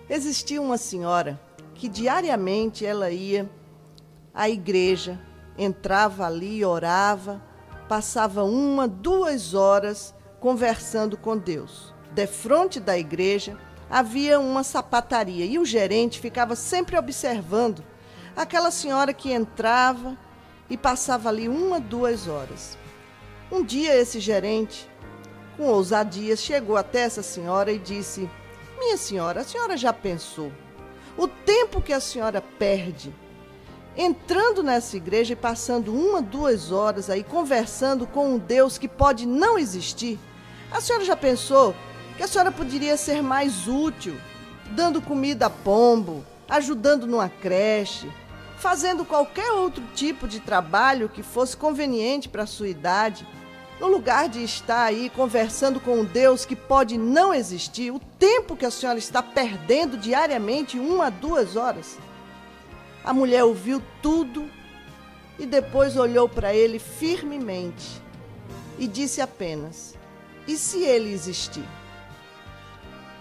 Existia uma senhora que diariamente ela ia à igreja, entrava ali, orava, passava 1, 2 horas conversando com Deus. Defronte da igreja havia uma sapataria e o gerente ficava sempre observando aquela senhora que entrava e passava ali 1, 2 horas. Um dia esse gerente, com ousadia, chegou até essa senhora e disse: "Minha senhora, a senhora já pensou o tempo que a senhora perde entrando nessa igreja e passando 1, 2 horas aí conversando com um Deus que pode não existir? A senhora já pensou que a senhora poderia ser mais útil, dando comida a pombo, ajudando numa creche, fazendo qualquer outro tipo de trabalho que fosse conveniente para a sua idade, no lugar de estar aí conversando com um Deus que pode não existir? O tempo que a senhora está perdendo diariamente, 1 2 horas?" A mulher ouviu tudo e depois olhou para ele firmemente e disse apenas: "E se ele existir?"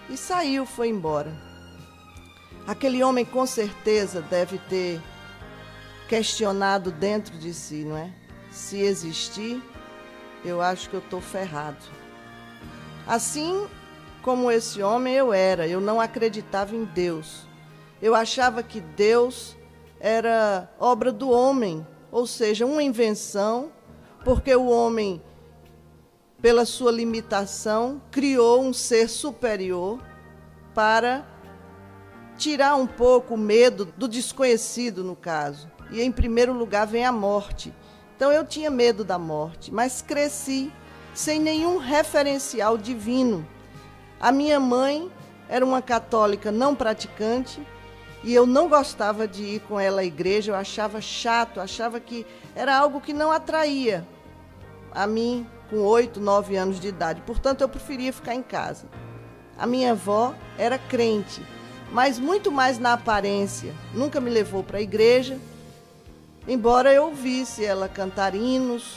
E saiu, foi embora. Aquele homem com certeza deve ter questionado dentro de si, não é? Se existir, eu acho que eu estou ferrado. Assim como esse homem eu não acreditava em Deus. Eu achava que Deus era obra do homem, ou seja, uma invenção, porque o homem, pela sua limitação, criou um ser superior para tirar um pouco o medo do desconhecido, no caso. E em primeiro lugar vem a morte. Então eu tinha medo da morte, mas cresci sem nenhum referencial divino. A minha mãe era uma católica não praticante e eu não gostava de ir com ela à igreja, eu achava chato, achava que era algo que não atraía a mim com 8, 9 anos de idade. Portanto, eu preferia ficar em casa. A minha avó era crente, mas muito mais na aparência. Nunca me levou para a igreja, embora eu ouvisse ela cantar hinos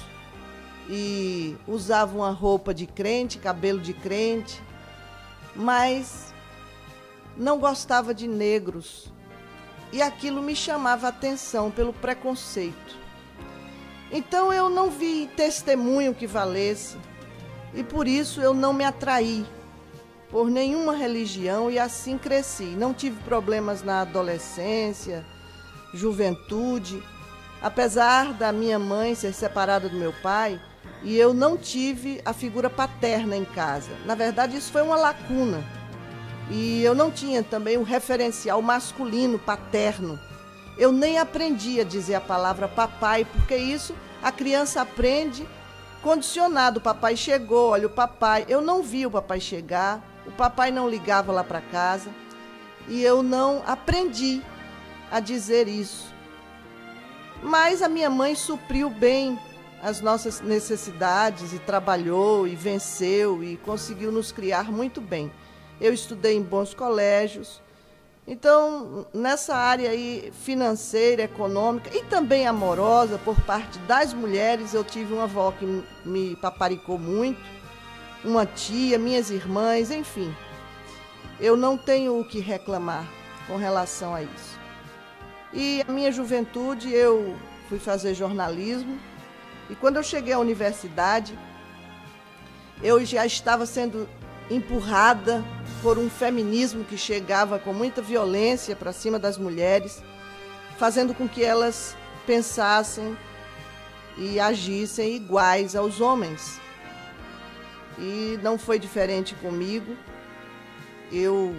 e usava uma roupa de crente, cabelo de crente, mas não gostava de negros. E aquilo me chamava a atenção pelo preconceito. Então eu não vi testemunho que valesse e por isso eu não me atraí por nenhuma religião e assim cresci. Não tive problemas na adolescência, juventude, apesar da minha mãe ser separada do meu pai, e eu não tive a figura paterna em casa. Na verdade, isso foi uma lacuna. E eu não tinha também um referencial masculino, paterno. Eu nem aprendi a dizer a palavra papai, porque isso a criança aprende condicionado. O papai chegou, olha o papai. Eu não vi o papai chegar, o papai não ligava lá para casa e eu não aprendi a dizer isso. Mas a minha mãe supriu bem as nossas necessidades e trabalhou e venceu e conseguiu nos criar muito bem. Eu estudei em bons colégios. Então, nessa área aí financeira, econômica e também amorosa, por parte das mulheres, eu tive uma avó que me paparicou muito, uma tia, minhas irmãs, enfim. Eu não tenho o que reclamar com relação a isso. E a minha juventude, eu fui fazer jornalismo, e quando eu cheguei à universidade, eu já estava sendo empurrada por um feminismo que chegava com muita violência para cima das mulheres, fazendo com que elas pensassem e agissem iguais aos homens. E não foi diferente comigo. Eu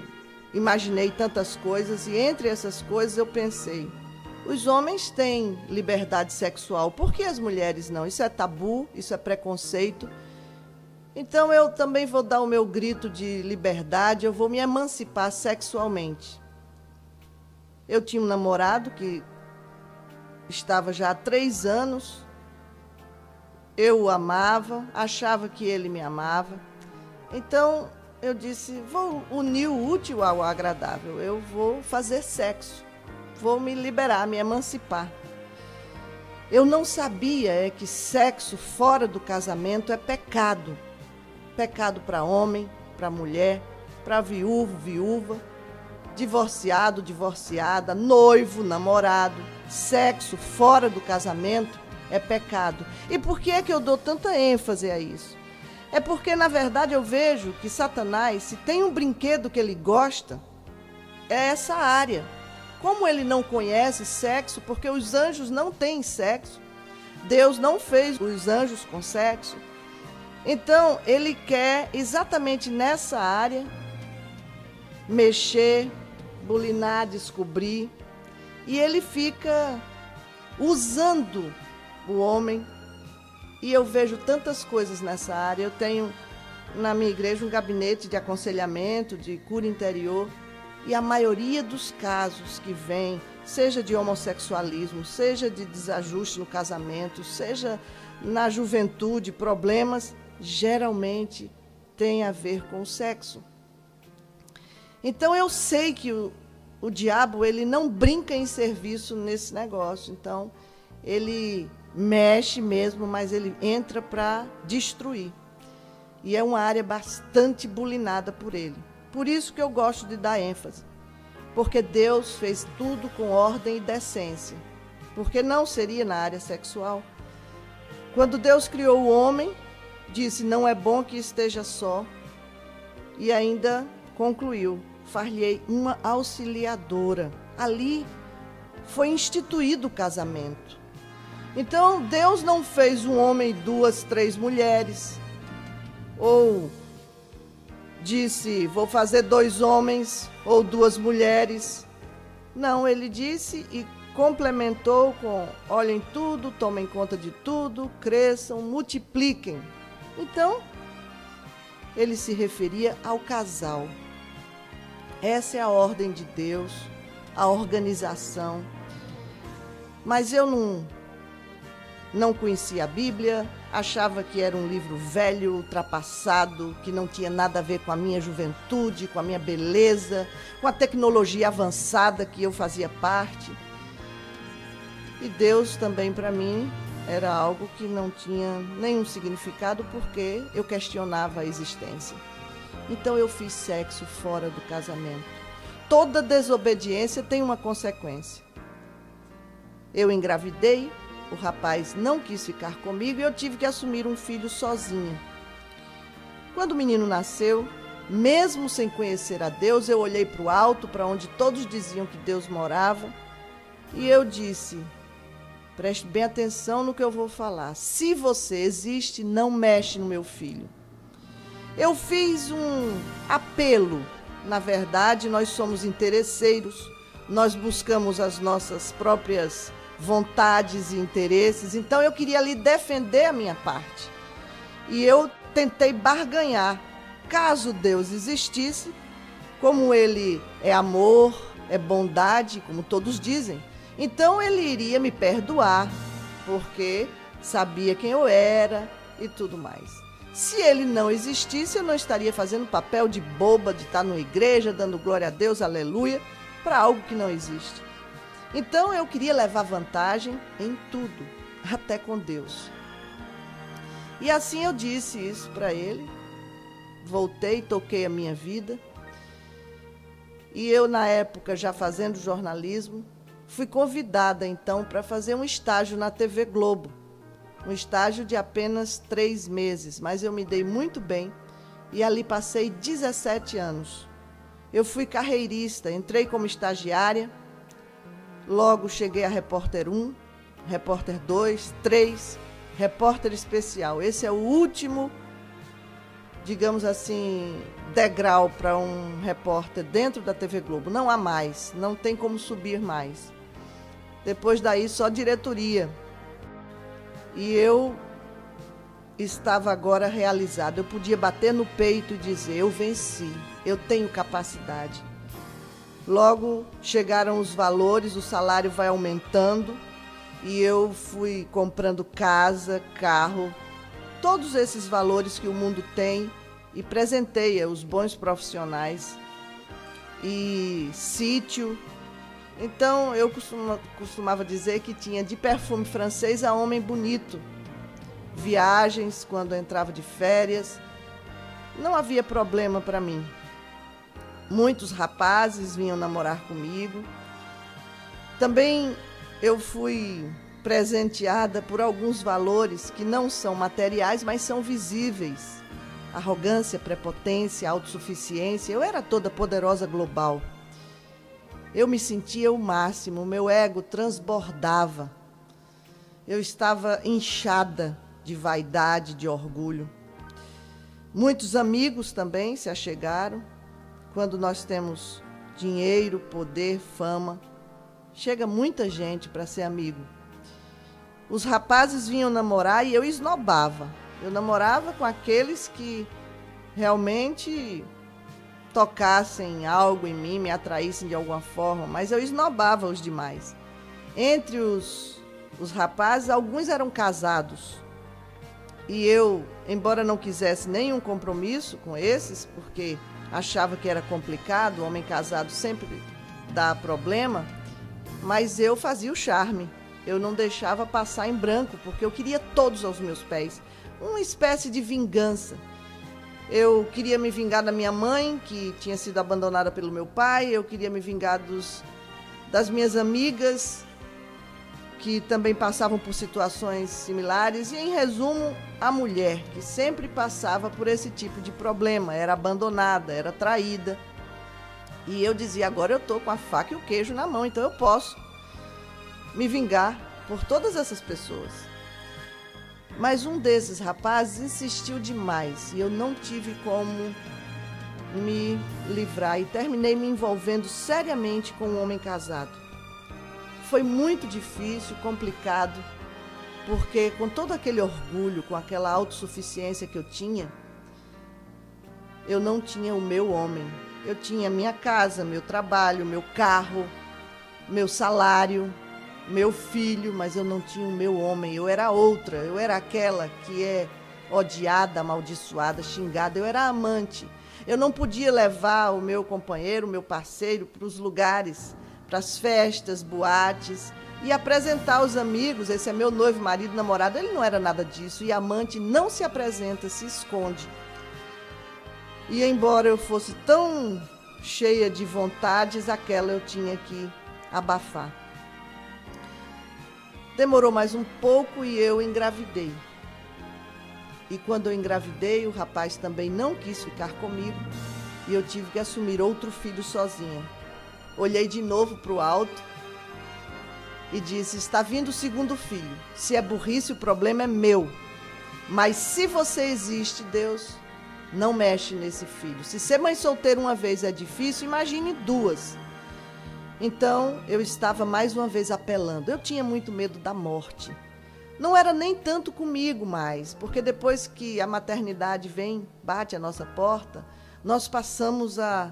imaginei tantas coisas e entre essas coisas eu pensei: os homens têm liberdade sexual, por que as mulheres não? Isso é tabu, isso é preconceito. Então eu também vou dar o meu grito de liberdade, eu vou me emancipar sexualmente. Eu tinha um namorado que estava já há 3 anos, eu o amava, achava que ele me amava. Então eu disse: vou unir o útil ao agradável, eu vou fazer sexo, vou me liberar, me emancipar. Eu não sabia que sexo fora do casamento é pecado. Pecado para homem, para mulher, para viúvo, viúva. divorciado, divorciada, noivo, namorado, sexo fora do casamento é pecado. E por que é que eu dou tanta ênfase a isso? É porque, na verdade, eu vejo que Satanás, se tem um brinquedo que ele gosta, é essa área. Como ele não conhece sexo, porque os anjos não têm sexo, Deus não fez os anjos com sexo, então ele quer exatamente nessa área mexer, bulinar, descobrir, e ele fica usando o homem. E eu vejo tantas coisas nessa área. Eu tenho na minha igreja um gabinete de aconselhamento, de cura interior, e a maioria dos casos que vem, seja de homossexualismo, seja de desajuste no casamento, seja na juventude, problemas, geralmente tem a ver com o sexo. Então eu sei que o diabo, ele não brinca em serviço nesse negócio. Então ele mexe mesmo, mas ele entra para destruir. E é uma área bastante bulinada por ele. Por isso que eu gosto de dar ênfase. Porque Deus fez tudo com ordem e decência. Porque não seria na área sexual. Quando Deus criou o homem, disse, não é bom que esteja só. E ainda concluiu, far-lhe uma auxiliadora. Ali foi instituído o casamento. Então, Deus não fez um homem e 2, 3 mulheres. Ou disse, vou fazer 2 homens ou 2 mulheres. Não, ele disse e complementou com, olhem tudo, tomem conta de tudo, cresçam, multipliquem. Então, ele se referia ao casal. Essa é a ordem de Deus, a organização. Mas eu não conhecia a Bíblia, achava que era um livro velho, ultrapassado, que não tinha nada a ver com a minha juventude, com a minha beleza, com a tecnologia avançada que eu fazia parte. E Deus também para mim era algo que não tinha nenhum significado, porque eu questionava a existência. Então eu fiz sexo fora do casamento. Toda desobediência tem uma consequência. Eu engravidei, o rapaz não quis ficar comigo e eu tive que assumir um filho sozinha. Quando o menino nasceu, mesmo sem conhecer a Deus, eu olhei para o alto, para onde todos diziam que Deus morava, e eu disse, preste bem atenção no que eu vou falar. Se você existe, não mexe no meu filho. Eu fiz um apelo. Na verdade, nós somos interesseiros, nós buscamos as nossas próprias vontades e interesses, então eu queria ali defender a minha parte. E eu tentei barganhar. Caso Deus existisse, como ele é amor, é bondade, como todos dizem, então ele iria me perdoar, porque sabia quem eu era e tudo mais. Se ele não existisse, eu não estaria fazendo papel de boba, de estar numa igreja, dando glória a Deus, aleluia, para algo que não existe. Então eu queria levar vantagem em tudo, até com Deus. E assim eu disse isso para ele, voltei, toquei a minha vida. E eu, na época, já fazendo jornalismo, fui convidada então para fazer um estágio na TV Globo. Um estágio de apenas 3 meses, mas eu me dei muito bem e ali passei 17 anos. Eu fui carreirista, entrei como estagiária, logo cheguei a repórter 1, repórter 2, 3, repórter especial. Esse é o último, digamos assim, degrau para um repórter dentro da TV Globo. Não há mais, não tem como subir mais. Depois daí só diretoria. E eu estava agora realizada. Eu podia bater no peito e dizer, eu venci, eu tenho capacidade. Logo chegaram os valores, o salário vai aumentando e eu fui comprando casa, carro, todos esses valores que o mundo tem e presenteia os bons profissionais e sítio. Então, eu costumava dizer que tinha de perfume francês a homem bonito. Viagens, quando eu entrava de férias, não havia problema para mim. muitos rapazes vinham namorar comigo. Também eu fui presenteada por alguns valores que não são materiais, mas são visíveis. Arrogância, prepotência, autossuficiência. Eu era toda poderosa global. Eu me sentia o máximo, meu ego transbordava. Eu estava inchada de vaidade, de orgulho. Muitos amigos também se achegaram. Quando nós temos dinheiro, poder, fama, chega muita gente para ser amigo. Os rapazes vinham namorar e eu esnobava. Eu namorava com aqueles que realmente tocassem algo em mim, me atraíssem de alguma forma, mas eu esnobava os demais. Entre os rapazes, alguns eram casados. E eu, embora não quisesse nenhum compromisso com esses, porque achava que era complicado, o homem casado sempre dá problema, mas eu fazia o charme. Eu não deixava passar em branco, porque eu queria todos aos meus pés. Uma espécie de vingança. Eu queria me vingar da minha mãe, que tinha sido abandonada pelo meu pai. Eu queria me vingar das minhas amigas, que também passavam por situações similares. E, em resumo, a mulher, que sempre passava por esse tipo de problema. Era abandonada, era traída. E eu dizia, agora eu estou com a faca e o queijo na mão, então eu posso me vingar por todas essas pessoas. Mas um desses rapazes insistiu demais e eu não tive como me livrar e terminei me envolvendo seriamente com um homem casado. Foi muito difícil, complicado, porque com todo aquele orgulho, com aquela autossuficiência que eu tinha, eu não tinha o meu homem. Eu tinha minha casa, meu trabalho, meu carro, meu salário, meu filho, mas eu não tinha o meu homem. Eu era outra, eu era aquela que é odiada, amaldiçoada, xingada. Eu era amante. Eu não podia levar o meu companheiro, o meu parceiro para os lugares, para as festas, boates e apresentar os amigos. Esse é meu noivo, marido, namorado. Ele não era nada disso. E amante não se apresenta, se esconde. E embora eu fosse tão cheia de vontades, aquela eu tinha que abafar. Demorou mais um pouco e eu engravidei. E quando eu engravidei, o rapaz também não quis ficar comigo e eu tive que assumir outro filho sozinha. Olhei de novo para o alto e disse, está vindo o segundo filho. Se é burrice, o problema é meu. Mas se você existe, Deus, não mexe nesse filho. Se ser mãe solteira uma vez é difícil, imagine duas. Então, eu estava mais uma vez apelando. Eu tinha muito medo da morte. Não era nem tanto comigo mais, porque depois que a maternidade vem, bate a nossa porta, nós passamos a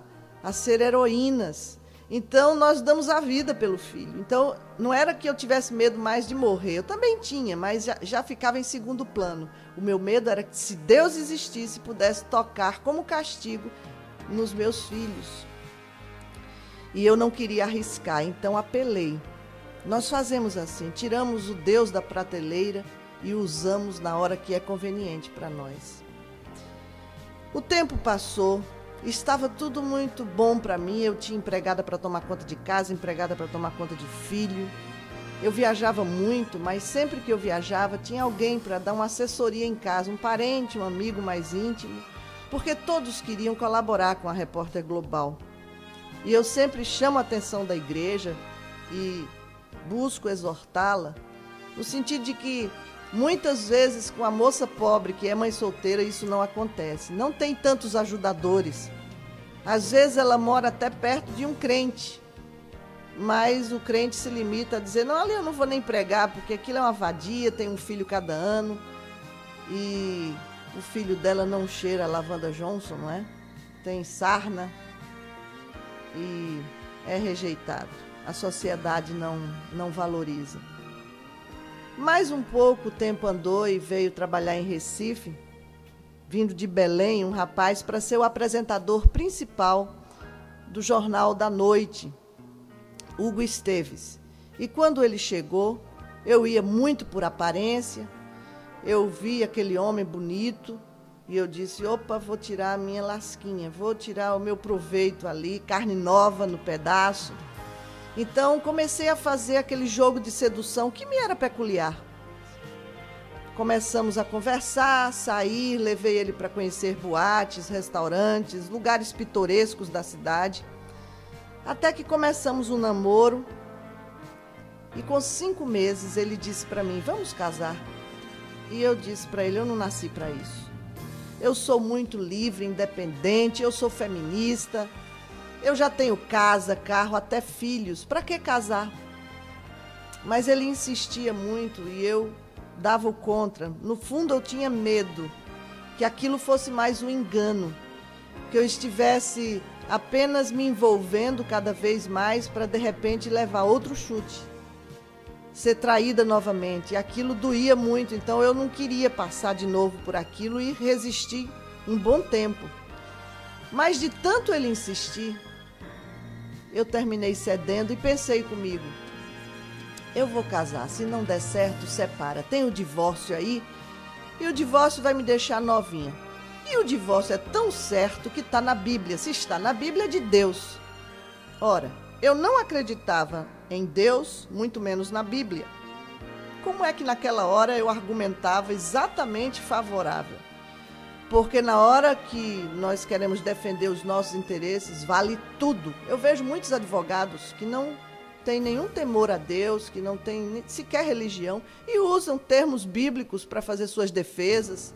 ser heroínas. Então, nós damos a vida pelo filho. Então, não era que eu tivesse medo mais de morrer. Eu também tinha, mas já ficava em segundo plano. O meu medo era que, se Deus existisse, pudesse tocar como castigo nos meus filhos. E eu não queria arriscar, então apelei. Nós fazemos assim, tiramos o Deus da prateleira e o usamos na hora que é conveniente para nós. O tempo passou, estava tudo muito bom para mim. Eu tinha empregada para tomar conta de casa, empregada para tomar conta de filho. Eu viajava muito, mas sempre que eu viajava tinha alguém para dar uma assessoria em casa, um parente, um amigo mais íntimo, porque todos queriam colaborar com a Repórter Global. E eu sempre chamo a atenção da igreja e busco exortá-la, no sentido de que muitas vezes com a moça pobre que é mãe solteira isso não acontece. Não tem tantos ajudadores. Às vezes ela mora até perto de um crente, mas o crente se limita a dizer, não, ali eu não vou nem pregar, porque aquilo é uma vadia, tem um filho cada ano, e o filho dela não cheira a lavanda Johnson, não é? Tem sarna. E é rejeitado. A sociedade não valoriza. Mais um pouco o tempo andou e veio trabalhar em Recife, vindo de Belém, um rapaz para ser o apresentador principal do Jornal da Noite, Hugo Esteves. E quando ele chegou, eu ia muito por aparência, eu vi aquele homem bonito E eu disse, opa, vou tirar a minha lasquinha, vou tirar o meu proveito ali, carne nova no pedaço. Então comecei a fazer aquele jogo de sedução que me era peculiar. Começamos a conversar, sair, levei ele para conhecer boates, restaurantes, lugares pitorescos da cidade. Até que começamos um namoro e com 5 meses ele disse para mim, vamos casar. E eu disse para ele, eu não nasci para isso. Eu sou muito livre, independente, eu sou feminista, eu já tenho casa, carro, até filhos, para que casar? Mas ele insistia muito e eu dava o contra. No fundo eu tinha medo que aquilo fosse mais um engano, que eu estivesse apenas me envolvendo cada vez mais para de repente levar outro chute, ser traída novamente. E aquilo doía muito, então eu não queria passar de novo por aquilo e resisti um bom tempo. Mas de tanto ele insistir, eu terminei cedendo e pensei comigo, eu vou casar, se não der certo, separa. Tem o divórcio aí, e o divórcio vai me deixar novinha. E o divórcio é tão certo que está na Bíblia. Se está na Bíblia, é de Deus. Ora, eu não acreditava em Deus, muito menos na Bíblia. Como é que naquela hora eu argumentava exatamente favorável? Porque na hora que nós queremos defender os nossos interesses, vale tudo. Eu vejo muitos advogados que não têm nenhum temor a Deus, que não têm sequer religião e usam termos bíblicos para fazer suas defesas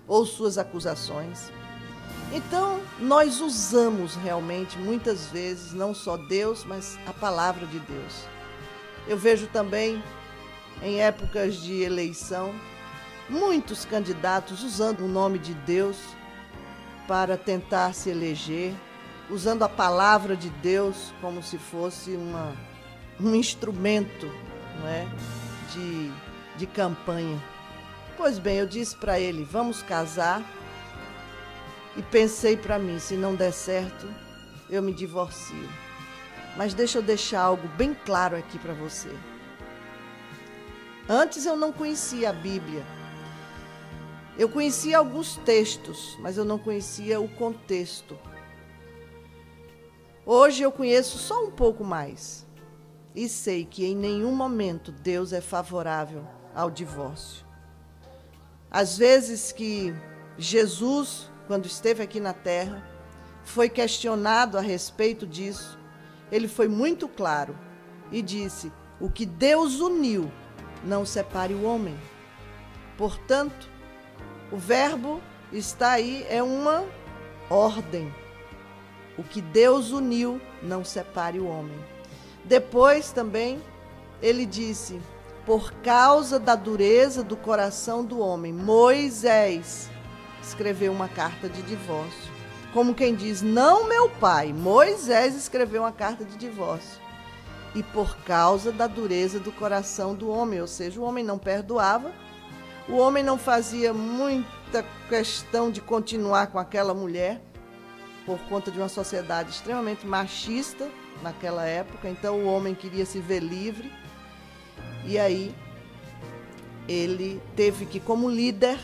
ou suas acusações. Então, nós usamos realmente, muitas vezes, não só Deus, mas a palavra de Deus. Eu vejo também, em épocas de eleição, muitos candidatos usando o nome de Deus para tentar se eleger, usando a palavra de Deus como se fosse um instrumento, não é? de campanha. Pois bem, eu disse para ele, vamos casar. E pensei para mim, se não der certo, eu me divorcio. Mas deixa eu deixar algo bem claro aqui para você. Antes eu não conhecia a Bíblia. Eu conhecia alguns textos, mas eu não conhecia o contexto. Hoje eu conheço só um pouco mais. E sei que em nenhum momento Deus é favorável ao divórcio. Às vezes que Jesus, quando esteve aqui na terra, foi questionado a respeito disso, ele foi muito claro e disse, o que Deus uniu, não separe o homem. Portanto, o verbo está aí, é uma ordem. O que Deus uniu, não separe o homem. Depois também, ele disse, por causa da dureza do coração do homem, Moisés escreveu uma carta de divórcio. Como quem diz, não meu pai, Moisés escreveu uma carta de divórcio. E por causa da dureza do coração do homem, ou seja, o homem não perdoava, o homem não fazia muita questão de continuar com aquela mulher, por conta de uma sociedade extremamente machista naquela época, então o homem queria se ver livre, e aí ele teve que, como líder,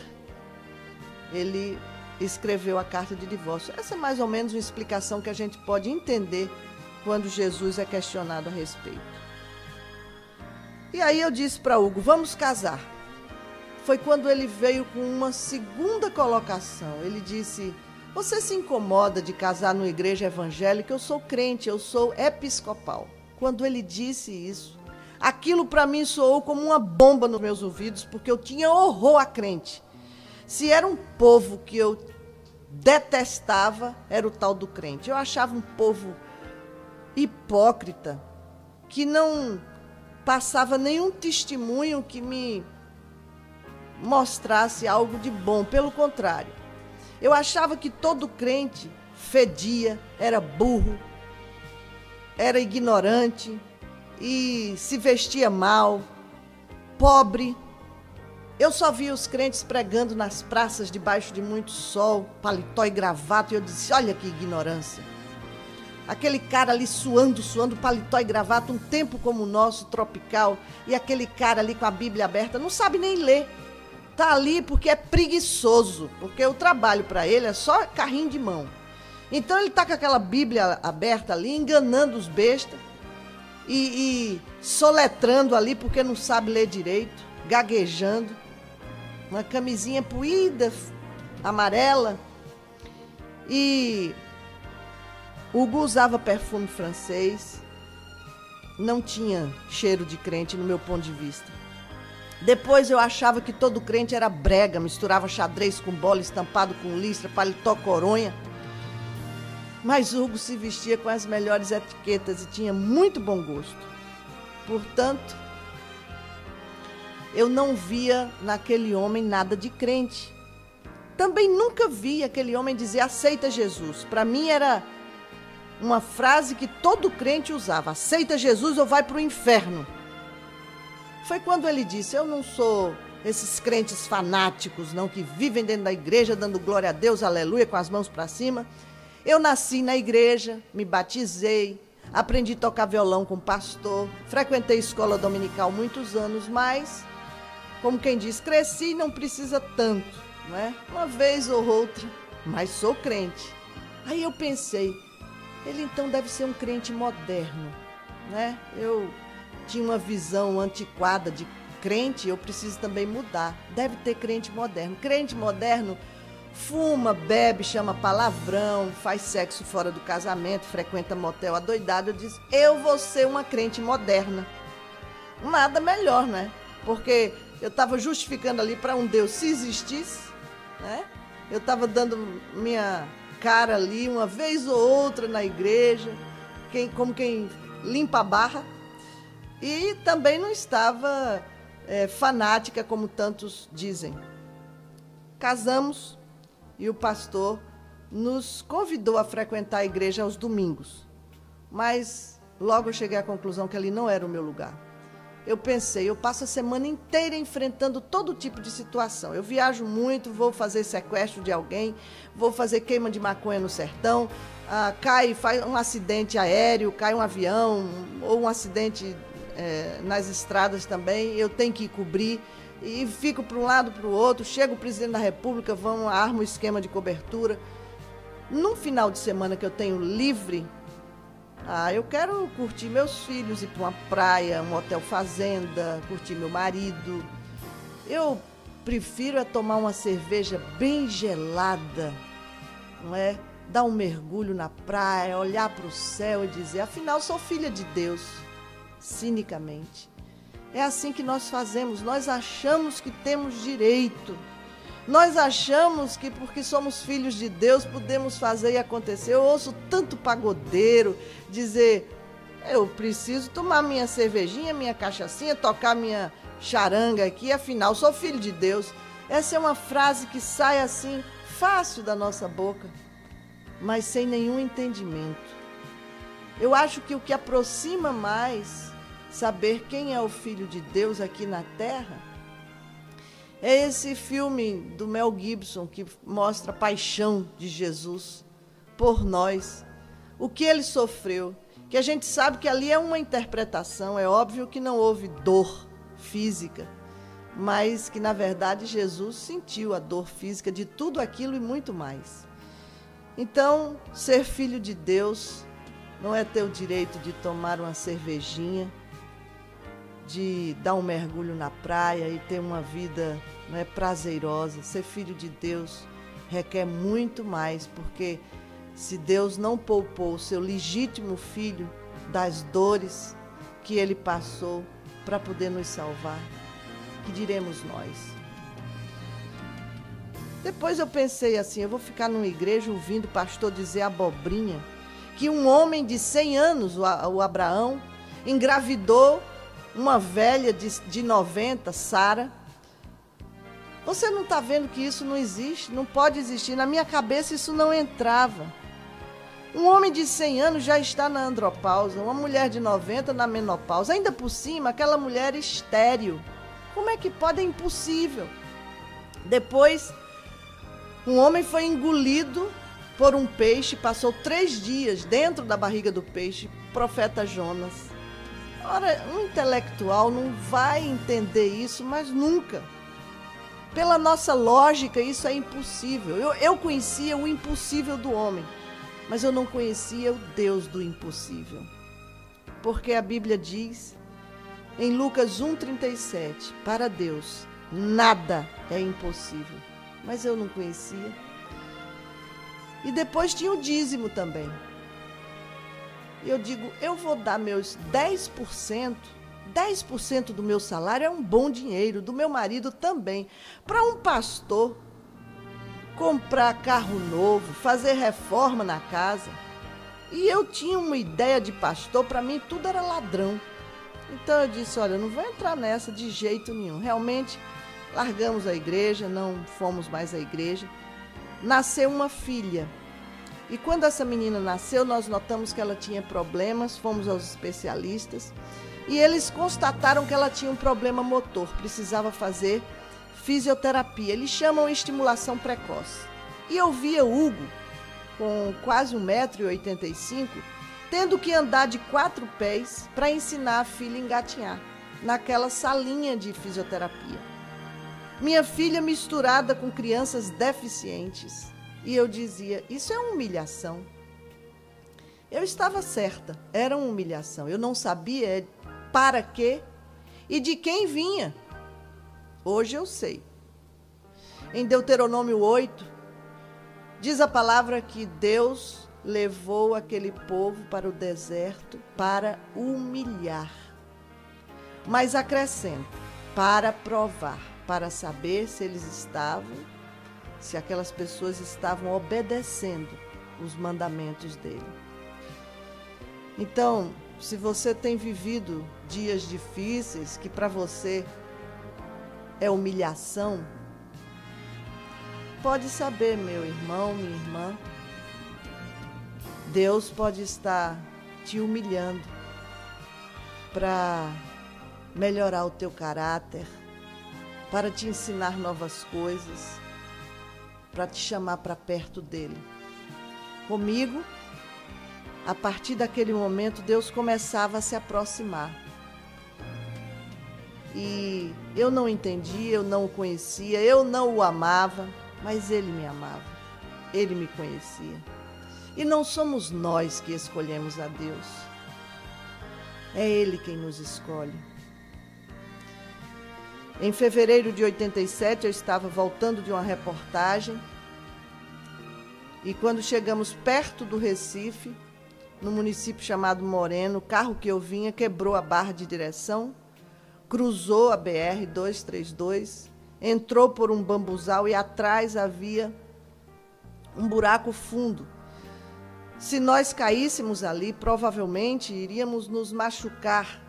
ele escreveu a carta de divórcio. Essa é mais ou menos uma explicação que a gente pode entender quando Jesus é questionado a respeito. E aí eu disse para Hugo, vamos casar. Foi quando ele veio com uma segunda colocação. Ele disse, você se incomoda de casar numa igreja evangélica? Eu sou crente, eu sou episcopal. Quando ele disse isso, aquilo para mim soou como uma bomba nos meus ouvidos, porque eu tinha horror a crente. Se era um povo que eu detestava, era o tal do crente. Eu achava um povo hipócrita, que não passava nenhum testemunho que me mostrasse algo de bom. Pelo contrário, eu achava que todo crente fedia, era burro, era ignorante e se vestia mal, pobre. Eu só via os crentes pregando nas praças debaixo de muito sol, paletó e gravata, e eu disse, olha que ignorância. Aquele cara ali suando, paletó e gravata, um tempo como o nosso, tropical, e aquele cara ali com a Bíblia aberta, não sabe nem ler. Tá ali porque é preguiçoso, porque o trabalho para ele é só carrinho de mão. Então ele tá com aquela Bíblia aberta ali, enganando os bestas e soletrando ali porque não sabe ler direito, gaguejando, uma camisinha poída, amarela. E Hugo usava perfume francês, não tinha cheiro de crente no meu ponto de vista. Depois eu achava que todo crente era brega, misturava xadrez com bola, estampado com listra, paletó, coronha. Mas Hugo se vestia com as melhores etiquetas e tinha muito bom gosto. Portanto, eu não via naquele homem nada de crente. Também nunca vi aquele homem dizer aceita Jesus. Para mim era uma frase que todo crente usava: aceita Jesus ou vai para o inferno. Foi quando ele disse: eu não sou esses crentes fanáticos, não, que vivem dentro da igreja dando glória a Deus, aleluia, com as mãos para cima. Eu nasci na igreja, me batizei, aprendi a tocar violão com o pastor, frequentei escola dominical muitos anos, mas, como quem diz, cresci e não precisa tanto, não é? Uma vez ou outra, mas sou crente. Aí eu pensei, ele então deve ser um crente moderno, né? Eu tinha uma visão antiquada de crente, eu preciso também mudar. Deve ter crente moderno. Crente moderno fuma, bebe, chama palavrão, faz sexo fora do casamento, frequenta motel adoidado. Eu disse, eu vou ser uma crente moderna. Nada melhor, né? Porque eu estava justificando ali para um Deus, se existisse, né? Eu estava dando minha cara ali uma vez ou outra na igreja, como quem limpa a barra. E também não estava fanática, como tantos dizem. Casamos e o pastor nos convidou a frequentar a igreja aos domingos. Mas logo eu cheguei à conclusão que ali não era o meu lugar. Eu pensei, eu passo a semana inteira enfrentando todo tipo de situação. Eu viajo muito, vou fazer sequestro de alguém, vou fazer queima de maconha no sertão, faz um acidente aéreo, cai um avião, ou um acidente nas estradas também, eu tenho que cobrir, e fico para um lado, para o outro, chega o presidente da República, arma o esquema de cobertura. Num final de semana que eu tenho livre, eu quero curtir meus filhos, ir para uma praia, um hotel fazenda, curtir meu marido. Eu prefiro tomar uma cerveja bem gelada, não é? Dar um mergulho na praia, olhar para o céu e dizer, afinal sou filha de Deus. Cinicamente. É assim que nós fazemos, nós achamos que temos direito, nós achamos que porque somos filhos de Deus podemos fazer e acontecer. Eu ouço tanto pagodeiro dizer, eu preciso tomar minha cervejinha, minha cachaçinha, tocar minha charanga aqui, afinal sou filho de Deus. Essa é uma frase que sai assim, fácil da nossa boca, mas sem nenhum entendimento. Eu acho que o que aproxima mais saber quem é o Filho de Deus aqui na Terra é esse filme do Mel Gibson que mostra a paixão de Jesus por nós, o que ele sofreu, que a gente sabe que ali é uma interpretação, é óbvio que não houve dor física, mas que na verdade Jesus sentiu a dor física de tudo aquilo e muito mais. Então, ser filho de Deus não é ter o direito de tomar uma cervejinha, de dar um mergulho na praia e ter uma vida, não é, prazerosa. Ser filho de Deus requer muito mais, porque se Deus não poupou o seu legítimo filho das dores que ele passou para poder nos salvar, que diremos nós? Depois eu pensei assim, eu vou ficar numa igreja ouvindo o pastor dizer abobrinha, que um homem de 100 anos, o Abraão, engravidou uma velha de 90, Sara. Você não está vendo que isso não existe? Não pode existir. Na minha cabeça isso não entrava. Um homem de 100 anos já está na andropausa, uma mulher de 90 na menopausa. Ainda por cima, aquela mulher estéril. Como é que pode? É impossível. Depois, um homem foi engolido por um peixe, passou 3 dias dentro da barriga do peixe, profeta Jonas. Ora, um intelectual não vai entender isso, mas nunca. Pela nossa lógica, isso é impossível. Eu conhecia o impossível do homem, mas eu não conhecia o Deus do impossível. Porque a Bíblia diz, em Lucas 1,37, para Deus, nada é impossível. Mas eu não conhecia. E depois tinha o dízimo também. E eu digo, eu vou dar meus 10%. 10% do meu salário é um bom dinheiro, do meu marido também. Para um pastor comprar carro novo, fazer reforma na casa. E eu tinha uma ideia de pastor, para mim tudo era ladrão. Então eu disse, olha, eu não vou entrar nessa de jeito nenhum. Realmente, largamos a igreja, não fomos mais à igreja. Nasceu uma filha. E quando essa menina nasceu, nós notamos que ela tinha problemas, fomos aos especialistas. E eles constataram que ela tinha um problema motor, precisava fazer fisioterapia. Eles chamam estimulação precoce. E eu via Hugo, com quase 1,85 m, tendo que andar de 4 pés para ensinar a filha a engatinhar, naquela salinha de fisioterapia. Minha filha misturada com crianças deficientes. E eu dizia, isso é uma humilhação. Eu estava certa, era uma humilhação. Eu não sabia para quê e de quem vinha. Hoje eu sei. Em Deuteronômio 8, diz a palavra que Deus levou aquele povo para o deserto para humilhar. Mas acrescenta, para provar, para saber se eles estavam, se aquelas pessoas estavam obedecendo os mandamentos dele. Então, se você tem vivido dias difíceis, que para você é humilhação, pode saber, meu irmão, minha irmã, Deus pode estar te humilhando para melhorar o teu caráter, para te ensinar novas coisas, para te chamar para perto dele. Comigo, a partir daquele momento, Deus começava a se aproximar. E eu não entendia, eu não o conhecia, eu não o amava, mas ele me amava, ele me conhecia. E não somos nós que escolhemos a Deus, é ele quem nos escolhe. Em fevereiro de 87, eu estava voltando de uma reportagem e quando chegamos perto do Recife, no município chamado Moreno, o carro que eu vinha quebrou a barra de direção, cruzou a BR-232, entrou por um bambuzal e atrás havia um buraco fundo. Se nós caíssemos ali, provavelmente iríamos nos machucar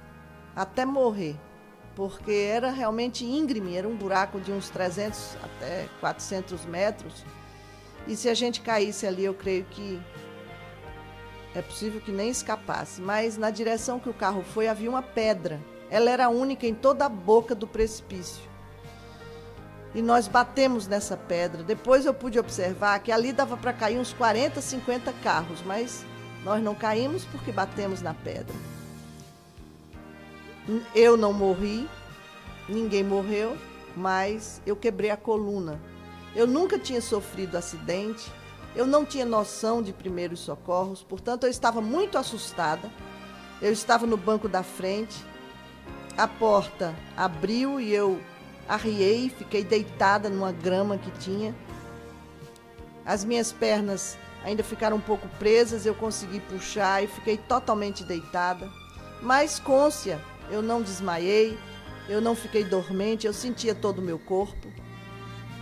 até morrer, porque era realmente íngreme, era um buraco de uns 300 até 400 metros. E se a gente caísse ali, eu creio que é possível que nem escapasse. Mas na direção que o carro foi, havia uma pedra. Ela era única em toda a boca do precipício. E nós batemos nessa pedra. Depois eu pude observar que ali dava para cair uns 40, 50 carros, mas nós não caímos porque batemos na pedra. Eu não morri, ninguém morreu, mas eu quebrei a coluna. Eu nunca tinha sofrido acidente, eu não tinha noção de primeiros socorros, portanto eu estava muito assustada. Eu estava no banco da frente, a porta abriu e eu arriei, fiquei deitada numa grama que tinha. As minhas pernas ainda ficaram um pouco presas, eu consegui puxar e fiquei totalmente deitada. Mas cônscia, eu não desmaiei, eu não fiquei dormente, eu sentia todo o meu corpo.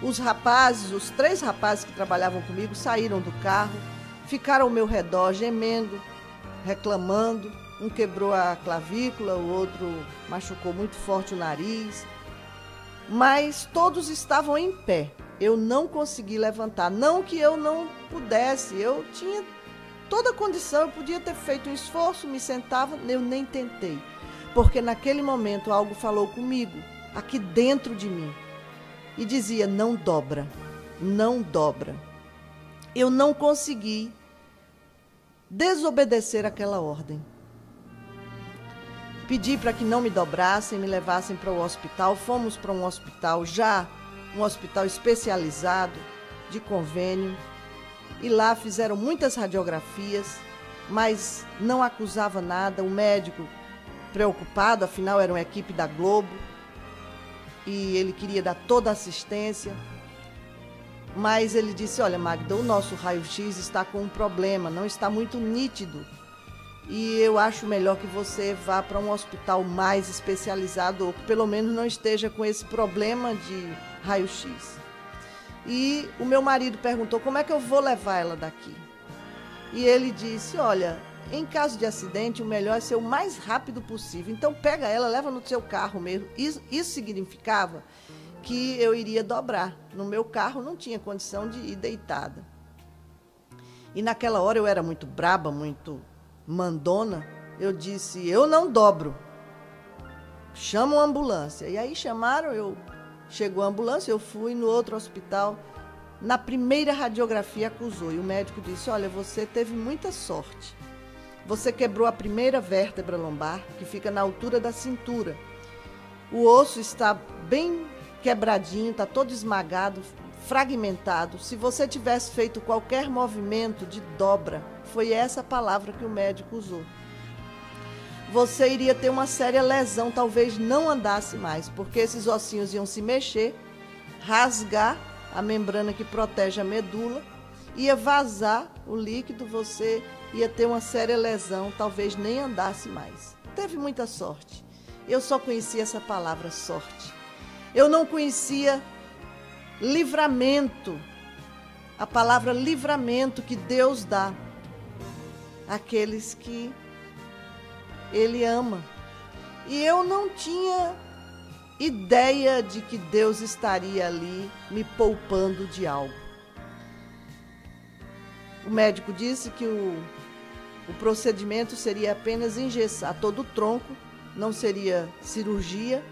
Os rapazes, os 3 rapazes que trabalhavam comigo, saíram do carro, ficaram ao meu redor gemendo, reclamando. Um quebrou a clavícula, o outro machucou muito forte o nariz. Mas todos estavam em pé. Eu não consegui levantar. Não que eu não pudesse, eu tinha toda a condição, eu podia ter feito um esforço, me sentava, eu nem tentei. Porque naquele momento algo falou comigo, aqui dentro de mim. E dizia, não dobra, não dobra. Eu não consegui desobedecer aquela ordem. Pedi para que não me dobrassem, me levassem para o hospital. Fomos para um hospital já um hospital especializado, de convênio, e lá fizeram muitas radiografias, mas não acusava nada. O médico preocupado, afinal era uma equipe da Globo, e ele queria dar toda a assistência, mas ele disse: olha, Magda, o nosso raio-x está com um problema, não está muito nítido, e eu acho melhor que você vá para um hospital mais especializado, ou que pelo menos não esteja com esse problema de raio-x. E o meu marido perguntou: como é que eu vou levar ela daqui? E ele disse: olha, em caso de acidente, o melhor é ser o mais rápido possível. Então pega ela, leva no seu carro mesmo. Isso significava que eu iria dobrar. No meu carro não tinha condição de ir deitada. E naquela hora eu era muito braba, muito mandona. Eu disse: eu não dobro. Chama uma ambulância. E aí chamaram, chegou a ambulância, eu fui no outro hospital. Na primeira radiografia acusou. E o médico disse: olha, você teve muita sorte. Você quebrou a primeira vértebra lombar, que fica na altura da cintura. O osso está bem quebradinho, está todo esmagado, fragmentado. Se você tivesse feito qualquer movimento de dobra, foi essa palavra que o médico usou, você iria ter uma séria lesão, talvez não andasse mais, porque esses ossinhos iam se mexer, rasgar a membrana que protege a medula, ia vazar o líquido, você ia ter uma séria lesão, talvez nem andasse mais. Teve muita sorte. Eu só conhecia essa palavra, sorte. Eu não conhecia livramento, a palavra livramento que Deus dá àqueles que Ele ama. E eu não tinha ideia de que Deus estaria ali me poupando de algo. O médico disse que o procedimento seria apenas engessar todo o tronco, não seria cirurgia,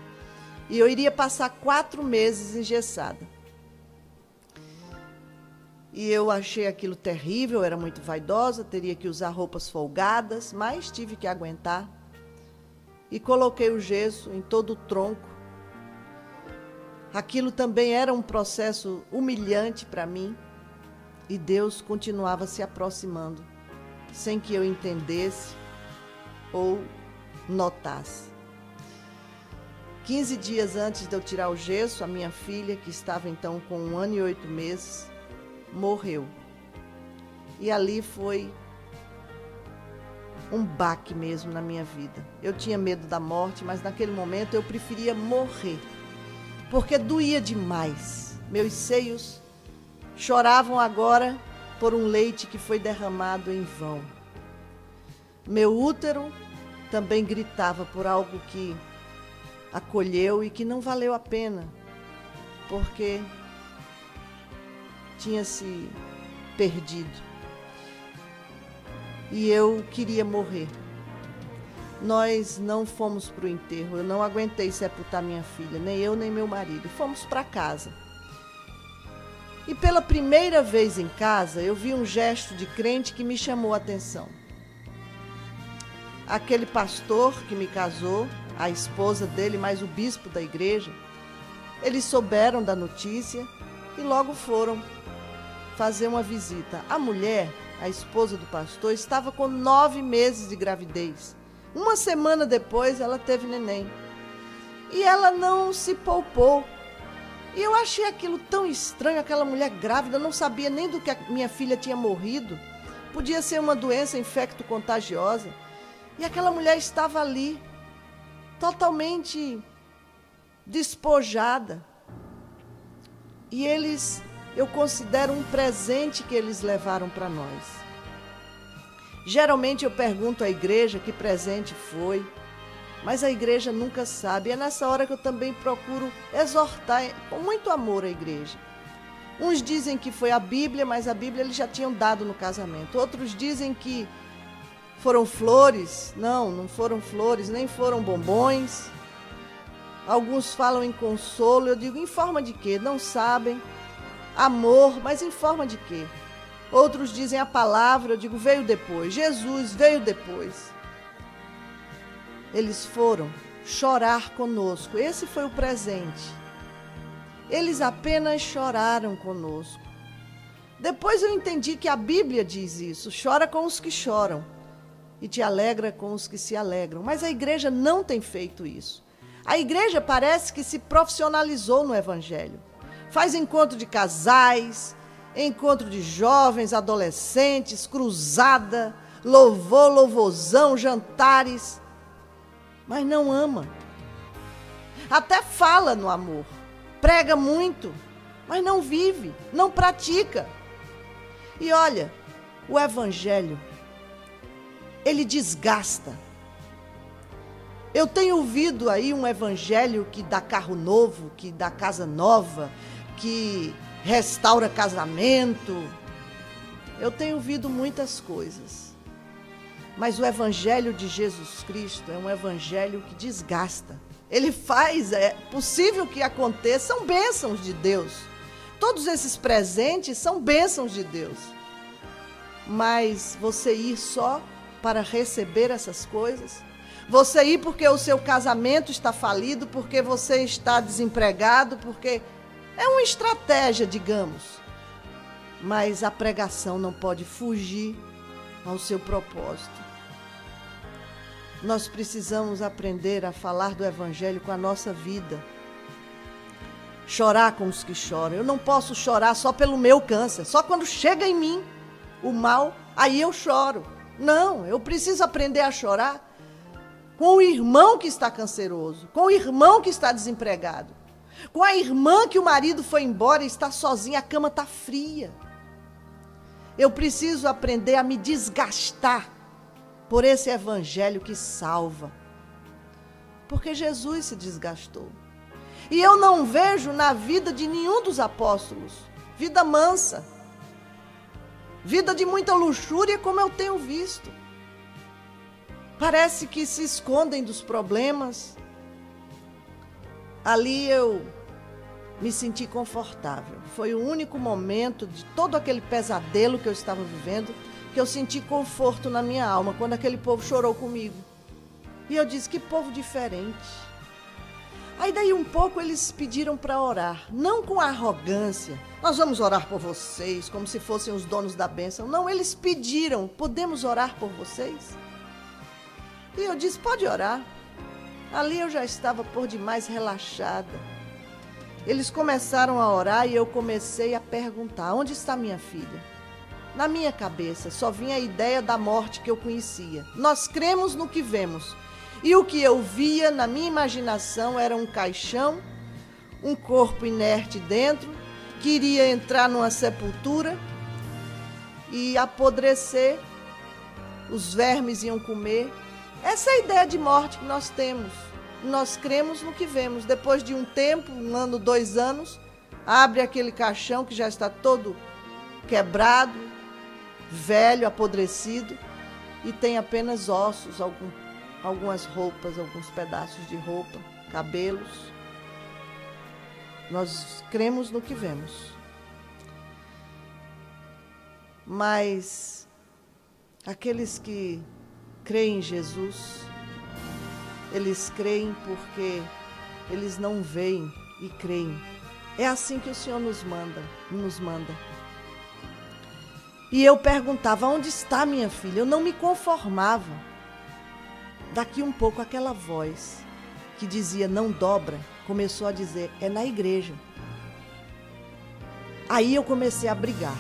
e eu iria passar 4 meses engessada. E eu achei aquilo terrível, era muito vaidosa, teria que usar roupas folgadas, mas tive que aguentar. E coloquei o gesso em todo o tronco. Aquilo também era um processo humilhante para mim, e Deus continuava se aproximando, sem que eu entendesse ou notasse. 15 dias antes de eu tirar o gesso, a minha filha, que estava então com 1 ano e 8 meses, morreu. E ali foi um baque mesmo na minha vida. Eu tinha medo da morte, mas naquele momento eu preferia morrer, porque doía demais. Meus seios choravam agora por um leite que foi derramado em vão. Meu útero também gritava por algo que acolheu e que não valeu a pena, porque tinha se perdido. E eu queria morrer. Nós não fomos para o enterro. Eu não aguentei sepultar minha filha, nem eu nem meu marido. Fomos para casa. E pela primeira vez em casa, eu vi um gesto de crente que me chamou a atenção. Aquele pastor que me casou, a esposa dele, mais o bispo da igreja, eles souberam da notícia e logo foram fazer uma visita. A mulher, a esposa do pastor, estava com 9 meses de gravidez. 1 semana depois, ela teve neném. E ela não se poupou. E eu achei aquilo tão estranho, aquela mulher grávida, não sabia nem do que a minha filha tinha morrido. Podia ser uma doença infecto-contagiosa. E aquela mulher estava ali, totalmente despojada. E eu considero um presente que eles levaram para nós. Geralmente eu pergunto à igreja que presente foi, mas a igreja nunca sabe. É nessa hora que eu também procuro exortar com muito amor a igreja. Uns dizem que foi a Bíblia, mas a Bíblia eles já tinham dado no casamento. Outros dizem que foram flores. Não, não foram flores, nem foram bombons. Alguns falam em consolo. Eu digo, em forma de quê? Não sabem. Amor, mas em forma de quê? Outros dizem a palavra. Eu digo, veio depois. Jesus veio depois. Eles foram chorar conosco. Esse foi o presente. Eles apenas choraram conosco. Depois eu entendi que a Bíblia diz isso: chora com os que choram e te alegra com os que se alegram. Mas a igreja não tem feito isso. A igreja parece que se profissionalizou no evangelho. Faz encontro de casais, encontro de jovens, adolescentes, cruzada, louvor, louvorzão, jantares, mas não ama. Até fala no amor, prega muito, mas não vive, não pratica. E olha, o evangelho, ele desgasta. Eu tenho ouvido aí um evangelho que dá carro novo, que dá casa nova, que restaura casamento. Eu tenho ouvido muitas coisas. Mas o evangelho de Jesus Cristo é um evangelho que desgasta. Ele faz, é possível que aconteça, são bênçãos de Deus. Todos esses presentes são bênçãos de Deus. Mas você ir só para receber essas coisas, você ir porque o seu casamento está falido, porque você está desempregado, porque é uma estratégia, digamos. Mas a pregação não pode fugir ao seu propósito. Nós precisamos aprender a falar do evangelho com a nossa vida. Chorar com os que choram. Eu não posso chorar só pelo meu câncer, só quando chega em mim o mal, aí eu choro. Não, eu preciso aprender a chorar com o irmão que está canceroso, com o irmão que está desempregado, com a irmã que o marido foi embora e está sozinha, a cama está fria. Eu preciso aprender a me desgastar por esse evangelho que salva. Porque Jesus se desgastou. E eu não vejo na vida de nenhum dos apóstolos vida mansa, vida de muita luxúria como eu tenho visto. Parece que se escondem dos problemas. Ali eu me senti confortável. Foi o único momento de todo aquele pesadelo que eu estava vivendo que eu senti conforto na minha alma, quando aquele povo chorou comigo. E eu disse, que povo diferente. Aí daí um pouco eles pediram para orar, não com arrogância. Nós vamos orar por vocês, como se fossem os donos da bênção. Não, eles pediram, podemos orar por vocês? E eu disse, pode orar. Ali eu já estava por demais relaxada. Eles começaram a orar e eu comecei a perguntar, onde está minha filha? Na minha cabeça só vinha a ideia da morte que eu conhecia. Nós cremos no que vemos. E o que eu via na minha imaginação era um caixão, um corpo inerte dentro, que iria entrar numa sepultura e apodrecer, os vermes iam comer. Essa é a ideia de morte que nós temos. Nós cremos no que vemos. Depois de um tempo, 1 ano, 2 anos, abre aquele caixão que já está todo quebrado, velho, apodrecido, e tem apenas ossos, algumas roupas, alguns pedaços de roupa, cabelos. Nós cremos no que vemos. Mas aqueles que creem em Jesus, eles creem porque eles não veem e creem. É assim que o Senhor nos manda. E eu perguntava, onde está minha filha? Eu não me conformava. Daqui um pouco aquela voz que dizia, não dobra, começou a dizer, é na igreja. Aí eu comecei a brigar.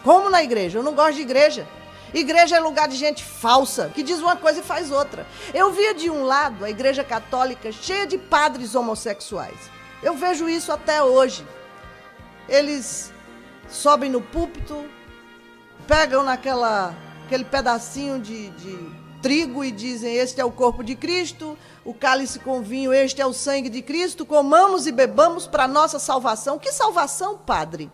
Como na igreja? Eu não gosto de igreja. Igreja é lugar de gente falsa, que diz uma coisa e faz outra. Eu via de um lado a igreja católica cheia de padres homossexuais. Eu vejo isso até hoje. Eles sobem no púlpito, pegam aquele pedacinho de trigo e dizem, este é o corpo de Cristo, o cálice com vinho, este é o sangue de Cristo, comamos e bebamos para nossa salvação. Que salvação, padre?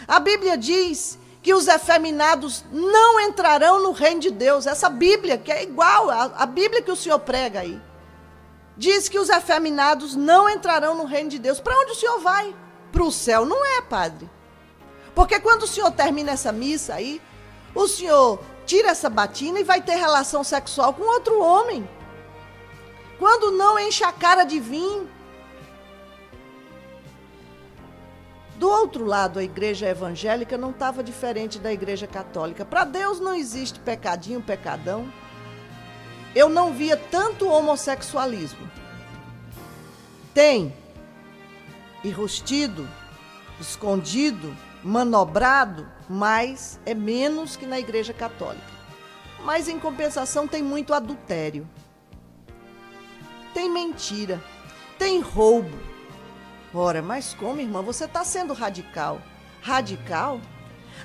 A Bíblia diz que os efeminados não entrarão no reino de Deus. Essa Bíblia, que é igual à Bíblia que o senhor prega aí, diz que os efeminados não entrarão no reino de Deus. Para onde o senhor vai? Para o céu? Não é, padre. Porque quando o senhor termina essa missa aí, o senhor tira essa batina e vai ter relação sexual com outro homem. Quando não enche a cara de vinho. Do outro lado, a igreja evangélica não estava diferente da igreja católica. Para Deus não existe pecadinho, pecadão. Eu não via tanto homossexualismo. Tem enrustido, escondido, manobrado, mas é menos que na igreja católica. Mas em compensação tem muito adultério. Tem mentira, tem roubo. Ora, mas como, irmã? Você está sendo radical. Radical?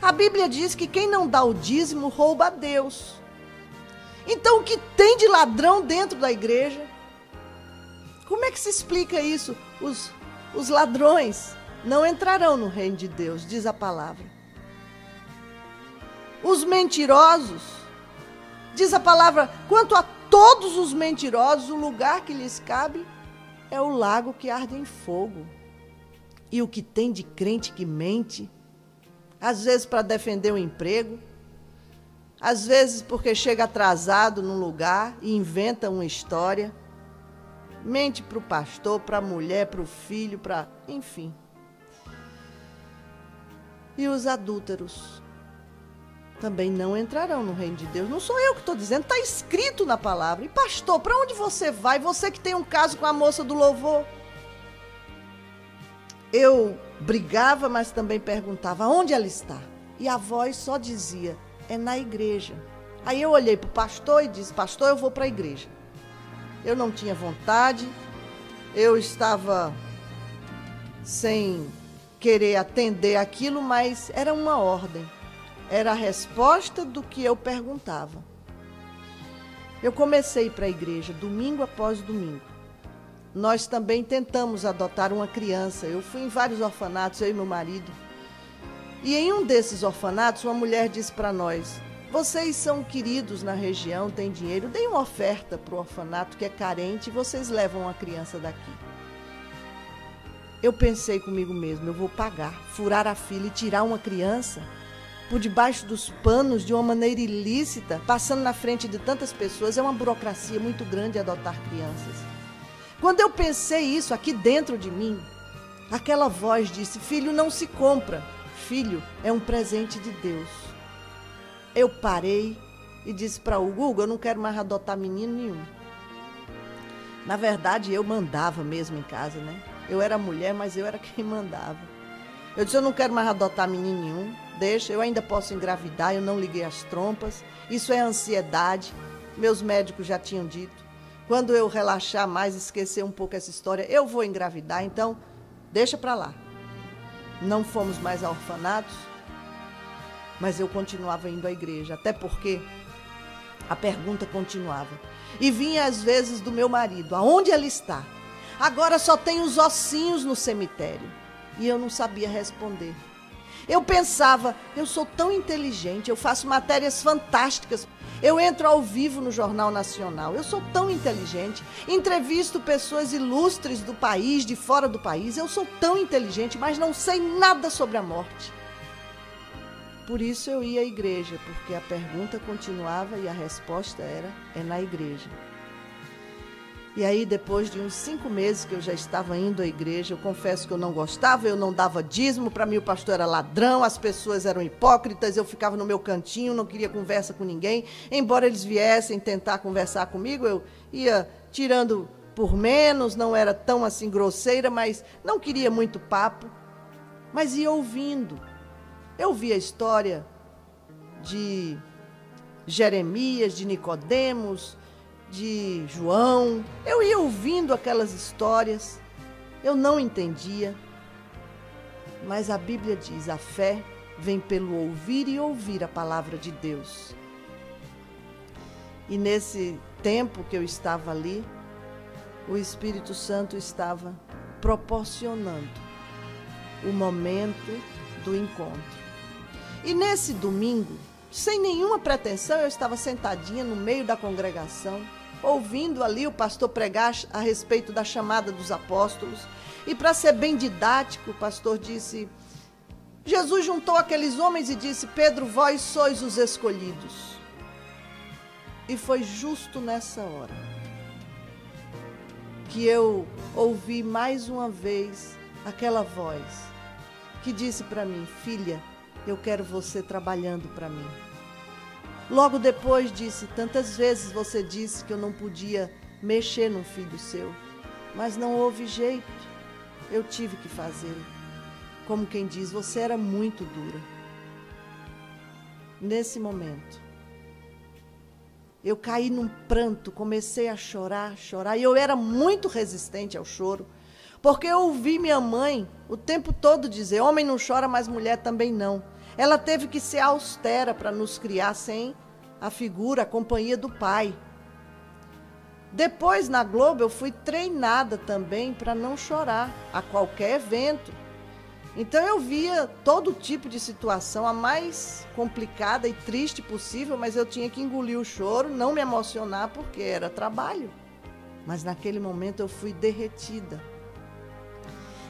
A Bíblia diz que quem não dá o dízimo rouba a Deus. Então, o que tem de ladrão dentro da igreja? Como é que se explica isso? Os ladrões não entrarão no reino de Deus, diz a palavra. Os mentirosos, diz a palavra, quanto a todos os mentirosos, o lugar que lhes cabe é o lago que arde em fogo. E o que tem de crente que mente, às vezes para defender o emprego, às vezes porque chega atrasado num lugar e inventa uma história, mente para o pastor, para a mulher, para o filho, enfim. E os adúlteros também não entrarão no reino de Deus. Não sou eu que estou dizendo, está escrito na palavra. E pastor, para onde você vai? Você que tem um caso com a moça do louvor. Eu brigava, mas também perguntava, onde ela está? E a voz só dizia, é na igreja. Aí eu olhei para o pastor e disse, pastor, eu vou para a igreja. Eu não tinha vontade, eu estava sem querer atender aquilo, mas era uma ordem. Era a resposta do que eu perguntava. Eu comecei para a igreja, domingo após domingo. Nós também tentamos adotar uma criança. Eu fui em vários orfanatos, eu e meu marido. E em um desses orfanatos, uma mulher disse para nós, vocês são queridos na região, têm dinheiro, deem uma oferta para o orfanato que é carente e vocês levam a criança daqui. Eu pensei comigo mesmo, eu vou pagar, furar a fila e tirar uma criança por debaixo dos panos de uma maneira ilícita, passando na frente de tantas pessoas. É uma burocracia muito grande adotar crianças. Quando eu pensei isso aqui dentro de mim, aquela voz disse, filho não se compra, filho é um presente de Deus. Eu parei e disse para o Hugo, eu não quero mais adotar menino nenhum. Na verdade, eu mandava mesmo em casa, né? Eu era mulher, mas eu era quem mandava. Eu disse, eu não quero mais adotar menino nenhum, deixa, eu ainda posso engravidar, eu não liguei as trompas, isso é ansiedade, meus médicos já tinham dito. Quando eu relaxar mais, esquecer um pouco essa história, eu vou engravidar, então deixa para lá. Não fomos mais a orfanatos, mas eu continuava indo à igreja, até porque a pergunta continuava. E vinha às vezes do meu marido, aonde ela está? Agora só tem os ossinhos no cemitério. E eu não sabia responder. Eu pensava, eu sou tão inteligente, eu faço matérias fantásticas. Eu entro ao vivo no Jornal Nacional, eu sou tão inteligente, entrevisto pessoas ilustres do país, de fora do país, eu sou tão inteligente, mas não sei nada sobre a morte. Por isso eu ia à igreja, porque a pergunta continuava e a resposta era, é na igreja. E aí, depois de uns 5 meses que eu já estava indo à igreja, eu confesso que eu não gostava, eu não dava dízimo, para mim o pastor era ladrão, as pessoas eram hipócritas, eu ficava no meu cantinho, não queria conversa com ninguém. Embora eles viessem tentar conversar comigo, eu ia tirando por menos, não era tão assim grosseira, mas não queria muito papo. Mas ia ouvindo. Eu vi a história de Jeremias, de Nicodemos, de João, eu ia ouvindo aquelas histórias, eu não entendia, mas a Bíblia diz, a fé vem pelo ouvir e ouvir a palavra de Deus. E nesse tempo que eu estava ali, o Espírito Santo estava proporcionando o momento do encontro. E nesse domingo, sem nenhuma pretensão, eu estava sentadinha no meio da congregação, ouvindo ali o pastor pregar a respeito da chamada dos apóstolos. E para ser bem didático, o pastor disse, Jesus juntou aqueles homens e disse, Pedro, vós sois os escolhidos. E foi justo nessa hora que eu ouvi mais uma vez aquela voz, que disse para mim: filha, eu quero você trabalhando para mim. Logo depois disse: tantas vezes você disse que eu não podia mexer num filho seu, mas não houve jeito, eu tive que fazê-lo. Como quem diz, você era muito dura. Nesse momento, eu caí num pranto, comecei a chorar, e eu era muito resistente ao choro, porque eu ouvi minha mãe o tempo todo dizer: homem não chora, mas mulher também não. Ela teve que ser austera para nos criar sem a figura, a companhia do pai. Depois, na Globo, eu fui treinada também para não chorar a qualquer evento. Então eu via todo tipo de situação, a mais complicada e triste possível, mas eu tinha que engolir o choro, não me emocionar, porque era trabalho. Mas naquele momento eu fui derretida.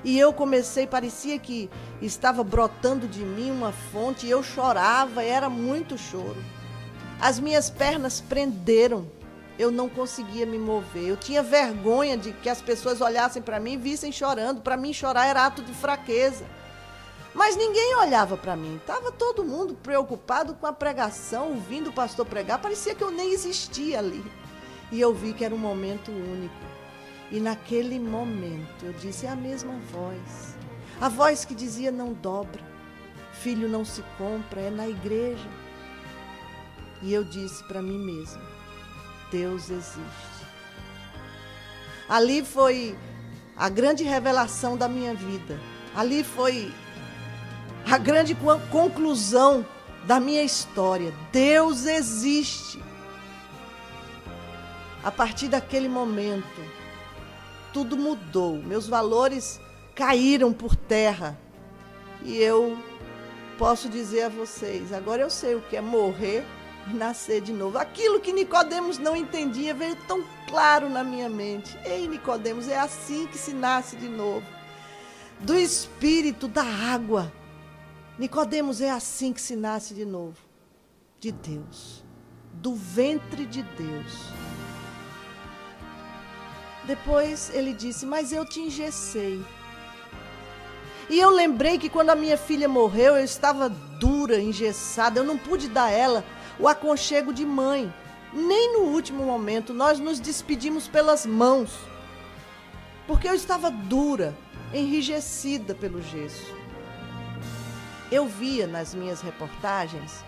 E eu comecei, parecia que estava brotando de mim uma fonte, e eu chorava, era muito choro. As minhas pernas prenderam, eu não conseguia me mover. Eu tinha vergonha de que as pessoas olhassem para mim e vissem chorando. Para mim, chorar era ato de fraqueza. Mas ninguém olhava para mim. Estava todo mundo preocupado com a pregação, ouvindo o pastor pregar. Parecia que eu nem existia ali. E eu vi que era um momento único. E naquele momento eu disse: é a mesma voz. A voz que dizia: não dobra, filho não se compra, é na igreja. E eu disse para mim mesma: Deus existe. Ali foi a grande revelação da minha vida. Ali foi a grande conclusão da minha história. Deus existe. A partir daquele momento, tudo mudou. Meus valores caíram por terra. E eu posso dizer a vocês, agora eu sei o que é morrer e nascer de novo. Aquilo que Nicodemos não entendia veio tão claro na minha mente. Ei, Nicodemos, é assim que se nasce de novo. Do Espírito, da água. Nicodemos, é assim que se nasce de novo. De Deus. Do ventre de Deus. Depois ele disse: mas eu te engessei. E eu lembrei que quando a minha filha morreu, eu estava dura, engessada. Eu não pude dar a ela o aconchego de mãe. Nem no último momento nós nos despedimos pelas mãos. Porque eu estava dura, enrijecida pelo gesso. Eu via nas minhas reportagens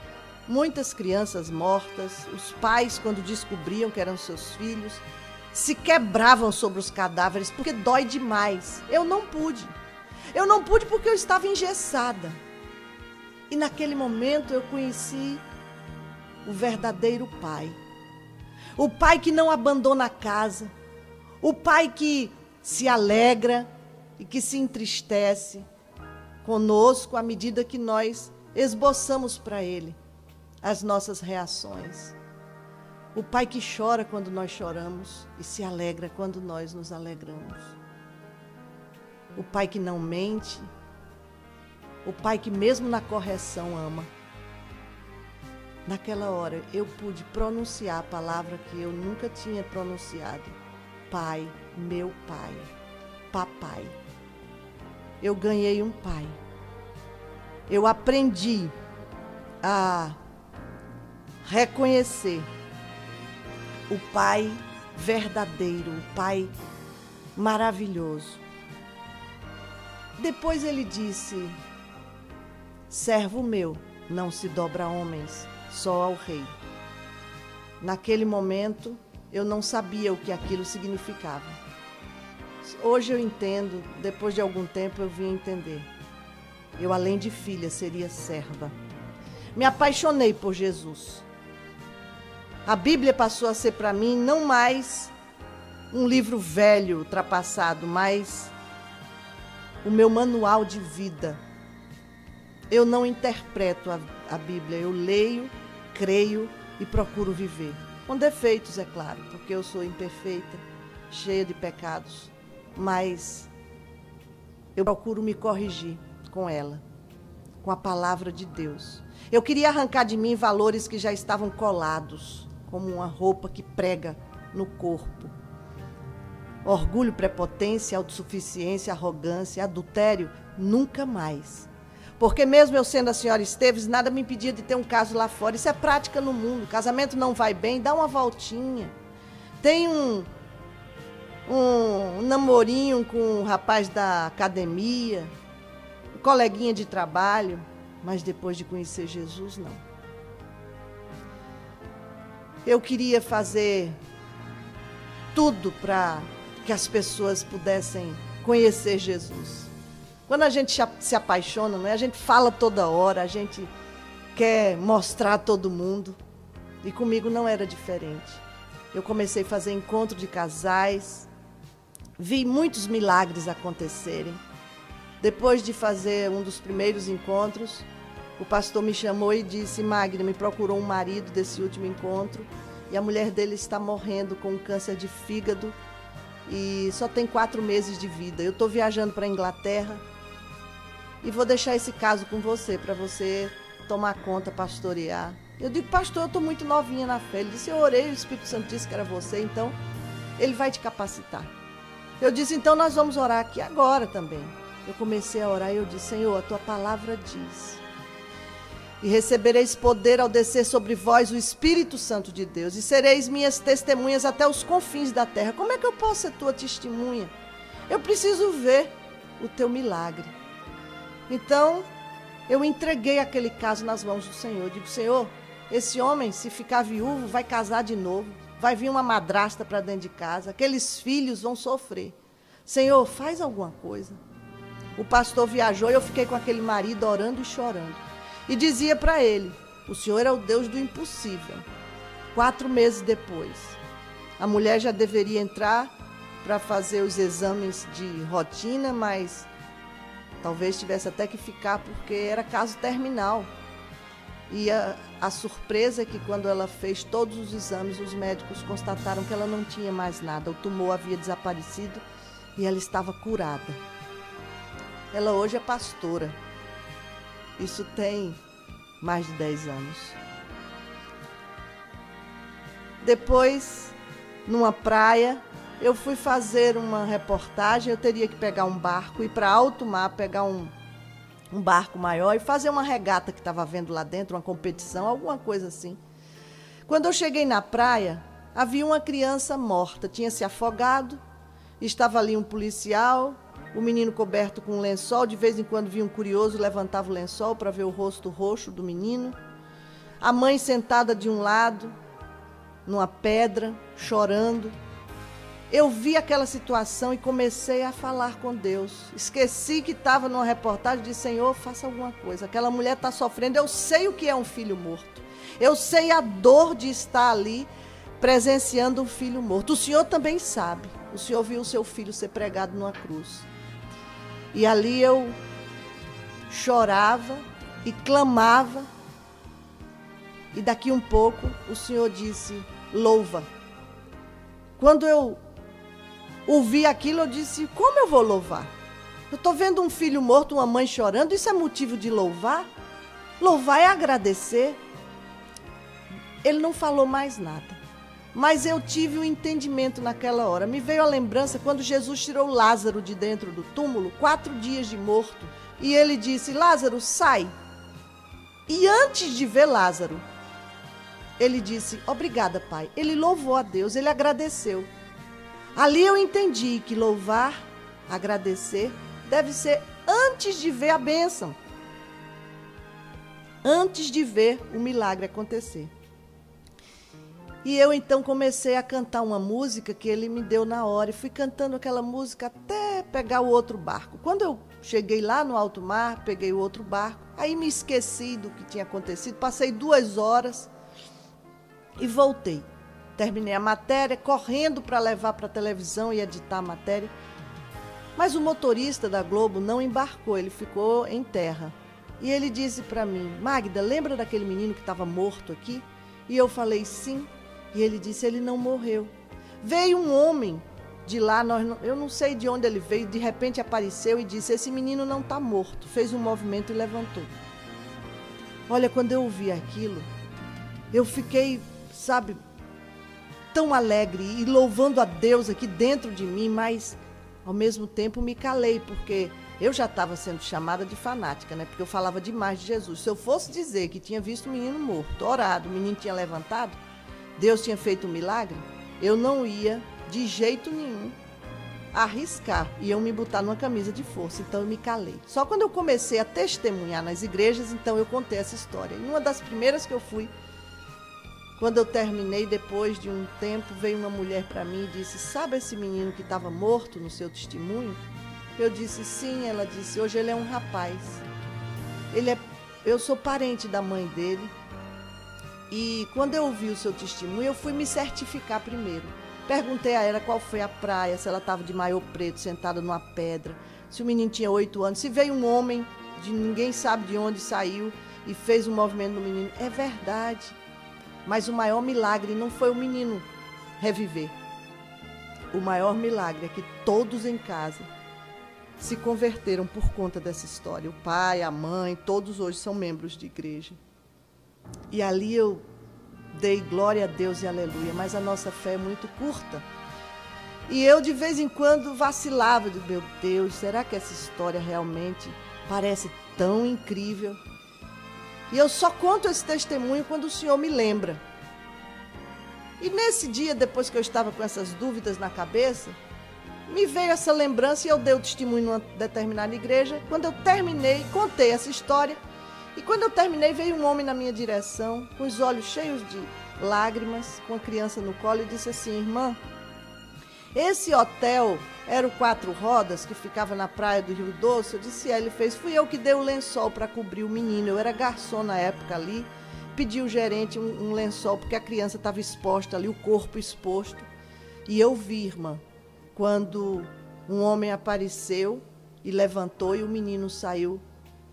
muitas crianças mortas. Os pais, quando descobriam que eram seus filhos, se quebravam sobre os cadáveres, porque dói demais. Eu não pude. Eu não pude porque eu estava engessada. E naquele momento eu conheci o verdadeiro pai. O pai que não abandona a casa. O pai que se alegra e que se entristece conosco à medida que nós esboçamos para ele as nossas reações. O pai que chora quando nós choramos e se alegra quando nós nos alegramos. O pai que não mente. O pai que mesmo na correção ama. Naquela hora eu pude pronunciar a palavra que eu nunca tinha pronunciado. Pai, meu pai, papai. Eu ganhei um pai. Eu aprendi a reconhecer o pai verdadeiro, o pai maravilhoso. Depois ele disse: servo meu, não se dobra a homens, só ao rei. Naquele momento, eu não sabia o que aquilo significava. Hoje eu entendo, depois de algum tempo eu vim entender. Eu, além de filha, seria serva. Me apaixonei por Jesus. A Bíblia passou a ser para mim não mais um livro velho, ultrapassado, mas o meu manual de vida. Eu não interpreto a Bíblia, eu leio, creio e procuro viver. Com defeitos, é claro, porque eu sou imperfeita, cheia de pecados, mas eu procuro me corrigir com ela, com a palavra de Deus. Eu queria arrancar de mim valores que já estavam colados, como uma roupa que prega no corpo. Orgulho, prepotência, autossuficiência, arrogância, adultério, nunca mais. Porque mesmo eu sendo a senhora Esteves, nada me impedia de ter um caso lá fora. Isso é prática no mundo. O casamento não vai bem, dá uma voltinha. Tem um namorinho com um rapaz da academia, um coleguinha de trabalho, mas depois de conhecer Jesus, não. Eu queria fazer tudo para que as pessoas pudessem conhecer Jesus. Quando a gente se apaixona, não é? A gente fala toda hora, a gente quer mostrar a todo mundo. E comigo não era diferente. Eu comecei a fazer encontro de casais, vi muitos milagres acontecerem. Depois de fazer um dos primeiros encontros, o pastor me chamou e disse: Magda, me procurou um marido desse último encontro e a mulher dele está morrendo com um câncer de fígado e só tem 4 meses de vida. Eu estou viajando para a Inglaterra e vou deixar esse caso com você, para você tomar conta, pastorear. Eu digo: pastor, eu estou muito novinha na fé. Ele disse: eu orei, o Espírito Santo disse que era você, então ele vai te capacitar. Eu disse: então nós vamos orar aqui agora também. Eu comecei a orar e eu disse: Senhor, a tua palavra diz: e recebereis poder ao descer sobre vós o Espírito Santo de Deus, e sereis minhas testemunhas até os confins da terra. Como é que eu posso ser tua testemunha? Eu preciso ver o teu milagre. Então, eu entreguei aquele caso nas mãos do Senhor. Eu digo: Senhor, esse homem, se ficar viúvo, vai casar de novo, vai vir uma madrasta para dentro de casa, aqueles filhos vão sofrer. Senhor, faz alguma coisa. O pastor viajou e eu fiquei com aquele marido orando e chorando. E dizia para ele: o Senhor é o Deus do impossível. 4 meses depois, a mulher já deveria entrar para fazer os exames de rotina, mas talvez tivesse até que ficar porque era caso terminal. E a surpresa é que quando ela fez todos os exames, os médicos constataram que ela não tinha mais nada. O tumor havia desaparecido e ela estava curada. Ela hoje é pastora. Isso tem mais de 10 anos. Depois, numa praia, eu fui fazer uma reportagem. Eu teria que pegar um barco, ir para alto mar, pegar um barco maior e fazer uma regata que estava havendo lá dentro, uma competição, alguma coisa assim. Quando eu cheguei na praia, havia uma criança morta, tinha se afogado, estava ali um policial, o menino coberto com um lençol, de vez em quando vinha um curioso, levantava o lençol para ver o rosto roxo do menino. A mãe sentada de um lado, numa pedra, chorando. Eu vi aquela situação e comecei a falar com Deus. Esqueci que estava numa reportagem e disse: Senhor, faça alguma coisa. Aquela mulher está sofrendo, eu sei o que é um filho morto. Eu sei a dor de estar ali presenciando um filho morto. O Senhor também sabe. O Senhor viu o seu filho ser pregado numa cruz. E ali eu chorava e clamava. E daqui um pouco o Senhor disse: louva. Quando eu ouvi aquilo, eu disse: como eu vou louvar? Eu estou vendo um filho morto, uma mãe chorando, isso é motivo de louvar? Louvar é agradecer. Ele não falou mais nada. Mas eu tive um entendimento naquela hora. Me veio a lembrança quando Jesus tirou Lázaro de dentro do túmulo, 4 dias de morto. E ele disse: Lázaro, sai. E antes de ver Lázaro, ele disse: obrigada, Pai. Ele louvou a Deus, ele agradeceu. Ali eu entendi que louvar, agradecer, deve ser antes de ver a bênção. Antes de ver o milagre acontecer. E eu então comecei a cantar uma música que ele me deu na hora. E fui cantando aquela música até pegar o outro barco. Quando eu cheguei lá no alto mar, peguei o outro barco. Aí me esqueci do que tinha acontecido. Passei 2 horas e voltei. Terminei a matéria, correndo para levar para a televisão e editar a matéria. Mas o motorista da Globo não embarcou, ele ficou em terra. E ele disse para mim: Magda, lembra daquele menino que estava morto aqui? E eu falei: sim. E ele disse: ele não morreu. Veio um homem de lá, eu não sei de onde ele veio, de repente apareceu e disse: esse menino não está morto. Fez um movimento e levantou. Olha, quando eu ouvi aquilo, eu fiquei, sabe, tão alegre e louvando a Deus aqui dentro de mim, mas ao mesmo tempo me calei, porque Eu já estava sendo chamada de fanática, né? Porque eu falava demais de Jesus. Se eu fosse dizer que tinha visto o menino morto, orado, o menino tinha levantado, Deus tinha feito um milagre, eu não ia, de jeito nenhum, arriscar. Iam me botar numa camisa de força, então eu me calei. Só quando eu comecei a testemunhar nas igrejas, então eu contei essa história. E uma das primeiras que eu fui, quando eu terminei, depois de um tempo, veio uma mulher para mim e disse: sabe esse menino que estava morto no seu testemunho? Eu disse: sim. Ela disse: hoje ele é um rapaz. Eu sou parente da mãe dele. E quando eu ouvi o seu testemunho, eu fui me certificar primeiro. Perguntei a ela qual foi a praia, se ela estava de maiô preto, sentada numa pedra, se o menino tinha 8 anos, se veio um homem, de ninguém sabe de onde saiu, e fez um movimento no menino. É verdade. Mas o maior milagre não foi o menino reviver. O maior milagre é que todos em casa se converteram por conta dessa história. O pai, a mãe, todos hoje são membros de igreja. E ali eu dei glória a Deus e aleluia, mas a nossa fé é muito curta. E eu de vez em quando vacilava, de meu Deus, será que essa história realmente parece tão incrível? E eu só conto esse testemunho quando o Senhor me lembra. E nesse dia, depois que eu estava com essas dúvidas na cabeça, me veio essa lembrança e eu dei o testemunho numa determinada igreja. Quando eu terminei, contei essa história. E quando eu terminei, veio um homem na minha direção, com os olhos cheios de lágrimas, com a criança no colo, e disse assim: irmã, esse hotel era o 4 Rodas, que ficava na praia do Rio Doce? Eu disse: ele fez. Fui eu que dei o lençol para cobrir o menino. Eu era garçom na época ali. Pedi o gerente um lençol, porque a criança estava exposta ali, o corpo exposto. E eu vi, irmã, quando um homem apareceu e levantou e o menino saiu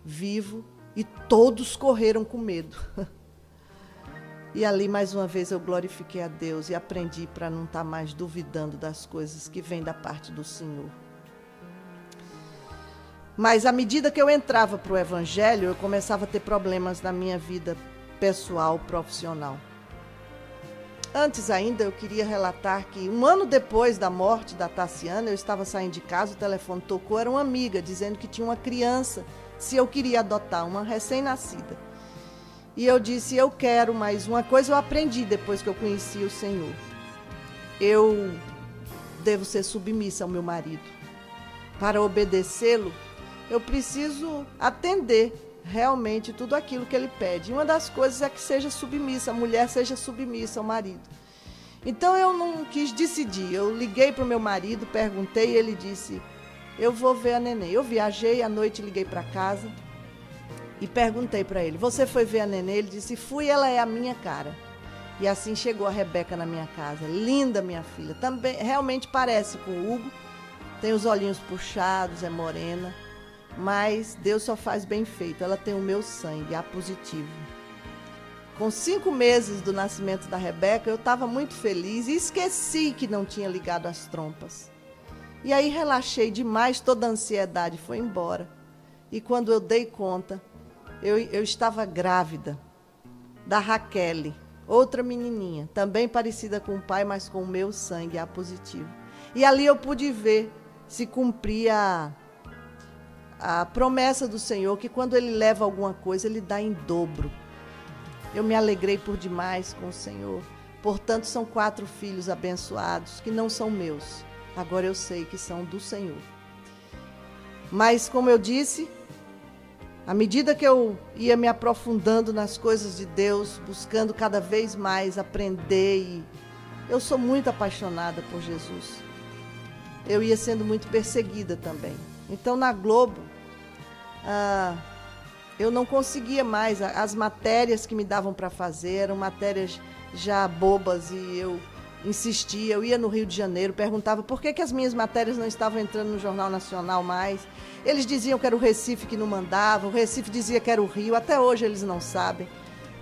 vivo e todos correram com medo. E ali, mais uma vez, eu glorifiquei a Deus e aprendi para não estar mais duvidando das coisas que vêm da parte do Senhor. Mas à medida que eu entrava para o Evangelho, eu começava a ter problemas na minha vida pessoal, profissional. Antes ainda, eu queria relatar que 1 ano depois da morte da Tassiana, eu estava saindo de casa, o telefone tocou, era uma amiga dizendo que tinha uma criança, se eu queria adotar, uma recém-nascida. E eu disse: eu quero, mas uma coisa eu aprendi depois que eu conheci o Senhor. Eu devo ser submissa ao meu marido. Para obedecê-lo, eu preciso atender realmente tudo aquilo que ele pede. E uma das coisas é que seja submissa, a mulher seja submissa ao marido. Então eu não quis decidir. Eu liguei para o meu marido, perguntei, e ele disse: eu vou ver a neném. Eu viajei, à noite liguei para casa e perguntei para ele: você foi ver a neném? Ele disse: fui, ela é a minha cara. E assim chegou a Rebeca na minha casa. Linda, minha filha. Também realmente parece com o Hugo. Tem os olhinhos puxados, é morena. Mas Deus só faz bem feito. Ela tem o meu sangue, A positivo. Com 5 meses do nascimento da Rebeca, eu estava muito feliz e esqueci que não tinha ligado as trompas. E aí relaxei demais, toda a ansiedade foi embora. E quando eu dei conta, eu estava grávida da Raquel, outra menininha, também parecida com o pai, mas com o meu sangue, A positivo. E ali eu pude ver se cumpria a promessa do Senhor, que quando Ele leva alguma coisa, Ele dá em dobro. Eu me alegrei por demais com o Senhor. Portanto, são 4 filhos abençoados, que não são meus. Agora eu sei que são do Senhor. Mas, como eu disse, à medida que eu ia me aprofundando nas coisas de Deus, buscando cada vez mais aprender, e eu sou muito apaixonada por Jesus. Eu ia sendo muito perseguida também. Então, na Globo, eu não conseguia mais. As matérias que me davam para fazer eram matérias já bobas e eu insistia. Eu ia no Rio de Janeiro, perguntava por que as minhas matérias não estavam entrando no Jornal Nacional mais. Eles diziam que era o Recife que não mandava, o Recife dizia que era o Rio. Até hoje eles não sabem.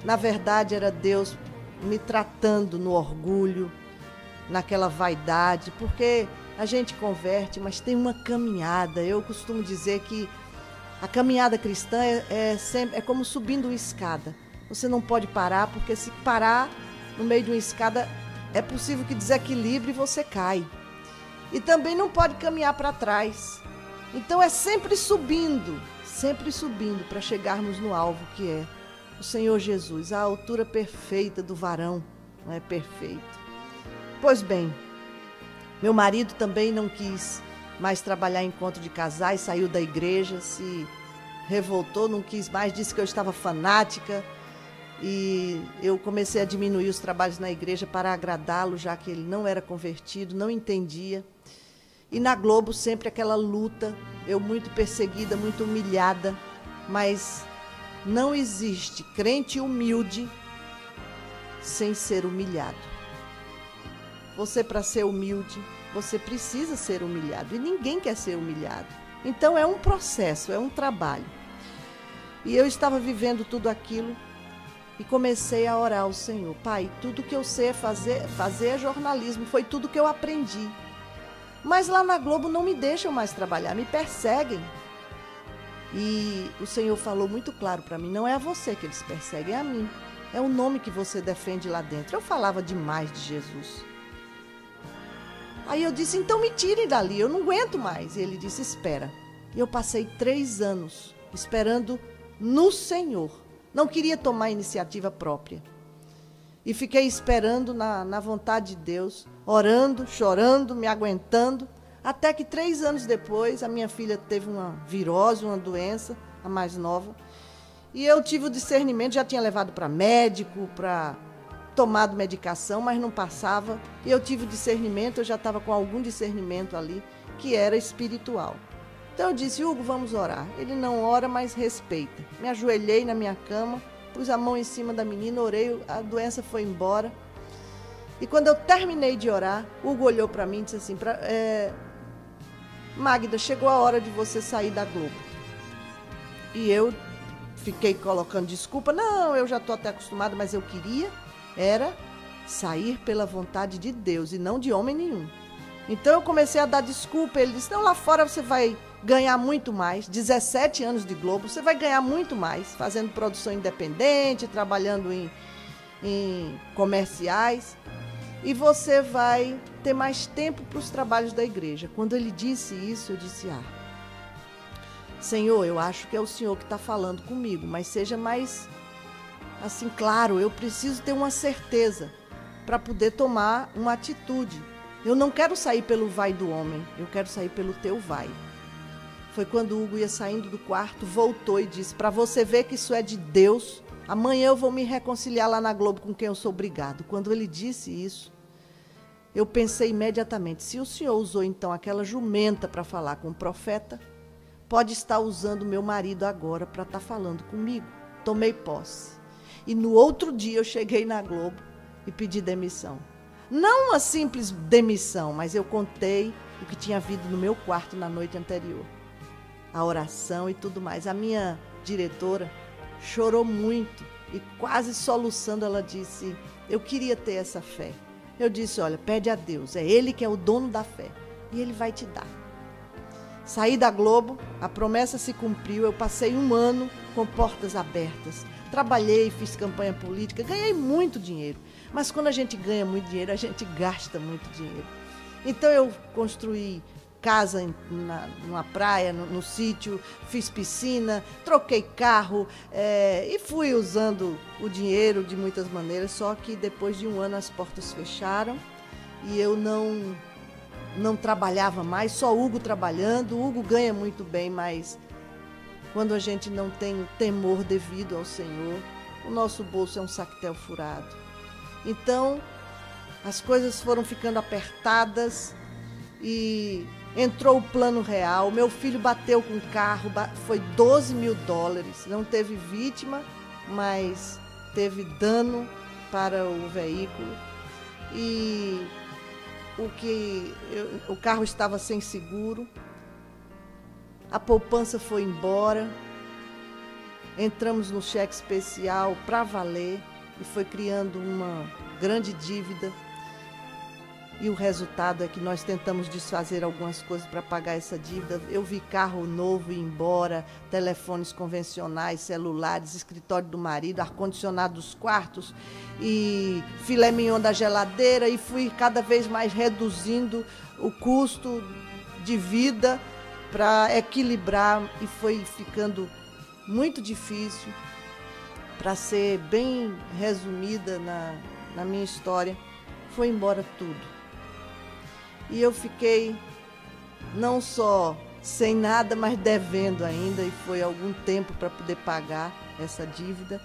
Na verdade, era Deus me tratando no orgulho, naquela vaidade, porque a gente converte, mas tem uma caminhada. Eu costumo dizer que a caminhada cristã é como subindo uma escada. Você não pode parar, porque se parar no meio de uma escada, é possível que desequilibre e você cai. E também não pode caminhar para trás, Então é sempre subindo para chegarmos no alvo que é o Senhor Jesus, a altura perfeita do varão, não é perfeito. Pois bem, meu marido também não quis mais trabalhar em encontro de casais, saiu da igreja, se revoltou, não quis mais, disse que eu estava fanática e eu comecei a diminuir os trabalhos na igreja para agradá-lo, já que ele não era convertido, não entendia. E na Globo sempre aquela luta, eu muito perseguida, muito humilhada, mas não existe crente humilde sem ser humilhado. Você, para ser humilde, você precisa ser humilhado e ninguém quer ser humilhado. Então é um processo, é um trabalho. E eu estava vivendo tudo aquilo e comecei a orar ao Senhor. Pai, tudo que eu sei fazer é jornalismo, foi tudo que eu aprendi. Mas lá na Globo não me deixam mais trabalhar, me perseguem. E o Senhor falou muito claro para mim, não é a você que eles perseguem, é a mim. É o nome que você defende lá dentro. Eu falava demais de Jesus. Aí eu disse, então me tirem dali, eu não aguento mais. E ele disse, espera. E eu passei 3 anos esperando no Senhor. Não queria tomar iniciativa própria. E fiquei esperando na vontade de Deus, orando, chorando, me aguentando. Até que 3 anos depois, a minha filha teve uma virose, uma doença, a mais nova. E eu tive o discernimento, já tinha levado para médico, para tomado medicação, mas não passava. E eu tive o discernimento, eu já estava com algum discernimento ali, que era espiritual. Então eu disse, Hugo, vamos orar. Ele não ora, mas respeita. Me ajoelhei na minha cama, pus a mão em cima da menina, orei, a doença foi embora. E quando eu terminei de orar, Hugo olhou para mim e disse assim, Magda, chegou a hora de você sair da Globo. E eu fiquei colocando desculpa, não, eu já estou até acostumada, mas eu queria era sair pela vontade de Deus e não de homem nenhum. Então eu comecei a dar desculpa, ele disse, não, lá fora você vai ganhar muito mais, 17 anos de Globo, você vai ganhar muito mais, fazendo produção independente, trabalhando em comerciais, e você vai ter mais tempo para os trabalhos da igreja. Quando ele disse isso, eu disse, Senhor, eu acho que é o Senhor que está falando comigo, mas seja mais assim, claro, eu preciso ter uma certeza para poder tomar uma atitude. Eu não quero sair pelo vai do homem, eu quero sair pelo teu vai. Foi quando o Hugo ia saindo do quarto, voltou e disse, para você ver que isso é de Deus, amanhã eu vou me reconciliar lá na Globo com quem eu sou obrigado. Quando ele disse isso, eu pensei imediatamente, se o Senhor usou então aquela jumenta para falar com o profeta, pode estar usando meu marido agora para estar falando comigo. Tomei posse. E no outro dia eu cheguei na Globo e pedi demissão. Não uma simples demissão, mas eu contei o que tinha havido no meu quarto na noite anterior. A oração e tudo mais. A minha diretora chorou muito e quase soluçando ela disse, eu queria ter essa fé. Eu disse, olha, pede a Deus, é Ele que é o dono da fé e Ele vai te dar. Saí da Globo, a promessa se cumpriu, eu passei 1 ano com portas abertas. Trabalhei, fiz campanha política, ganhei muito dinheiro. Mas quando a gente ganha muito dinheiro, a gente gasta muito dinheiro. Então eu construí casa numa praia, no sítio, fiz piscina, troquei carro e fui usando o dinheiro de muitas maneiras, só que depois de 1 ano as portas fecharam e eu não trabalhava mais, só o Hugo trabalhando. O Hugo ganha muito bem, mas quando a gente não tem o temor devido ao Senhor, o nosso bolso é um saquetel furado. Então, as coisas foram ficando apertadas e entrou o plano real. Meu filho bateu com o carro, foi $12 mil. Não teve vítima, mas teve dano para o veículo. E o carro estava sem seguro. A poupança foi embora, entramos no cheque especial para valer e foi criando uma grande dívida. E o resultado é que nós tentamos desfazer algumas coisas para pagar essa dívida. Eu vi carro novo ir embora, telefones convencionais, celulares, escritório do marido, ar-condicionado dos quartos e filé mignon da geladeira, e fui cada vez mais reduzindo o custo de vida para equilibrar, e foi ficando muito difícil. Para ser bem resumida na minha história, foi embora tudo. E eu fiquei não só sem nada, mas devendo ainda, e foi algum tempo para poder pagar essa dívida.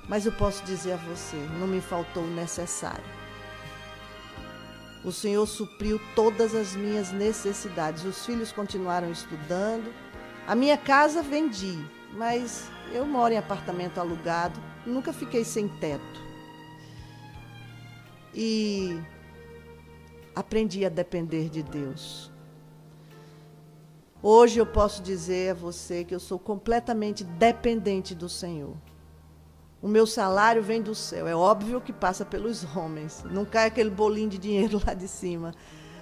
Mas eu posso dizer a você, não me faltou o necessário. O Senhor supriu todas as minhas necessidades. Os filhos continuaram estudando. A minha casa vendi, mas eu moro em apartamento alugado, nunca fiquei sem teto. E aprendi a depender de Deus. Hoje eu posso dizer a você que eu sou completamente dependente do Senhor. O meu salário vem do céu, é óbvio que passa pelos homens, não cai aquele bolinho de dinheiro lá de cima.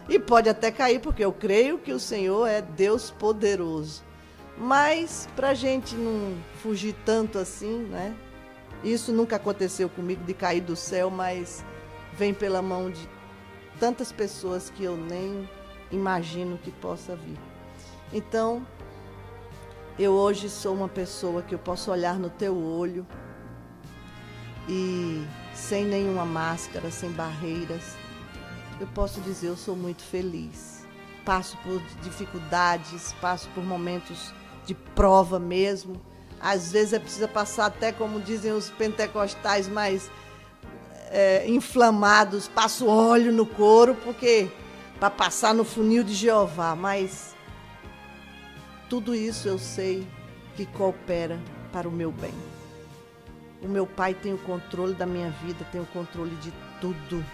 E pode até cair, porque eu creio que o Senhor é Deus poderoso. Mas para a gente não fugir tanto assim, né? Isso nunca aconteceu comigo de cair do céu, mas vem pela mão de tantas pessoas que eu nem imagino que possa vir. Então, eu hoje sou uma pessoa que eu posso olhar no teu olho e sem nenhuma máscara, sem barreiras, eu posso dizer, eu sou muito feliz. Passo por dificuldades, passo por momentos de prova mesmo. Às vezes é preciso passar até, como dizem os pentecostais, mais inflamados, passo óleo no couro, porque para passar no funil de Jeová. Mas tudo isso eu sei que coopera para o meu bem. O meu Pai tem o controle da minha vida, tem o controle de tudo.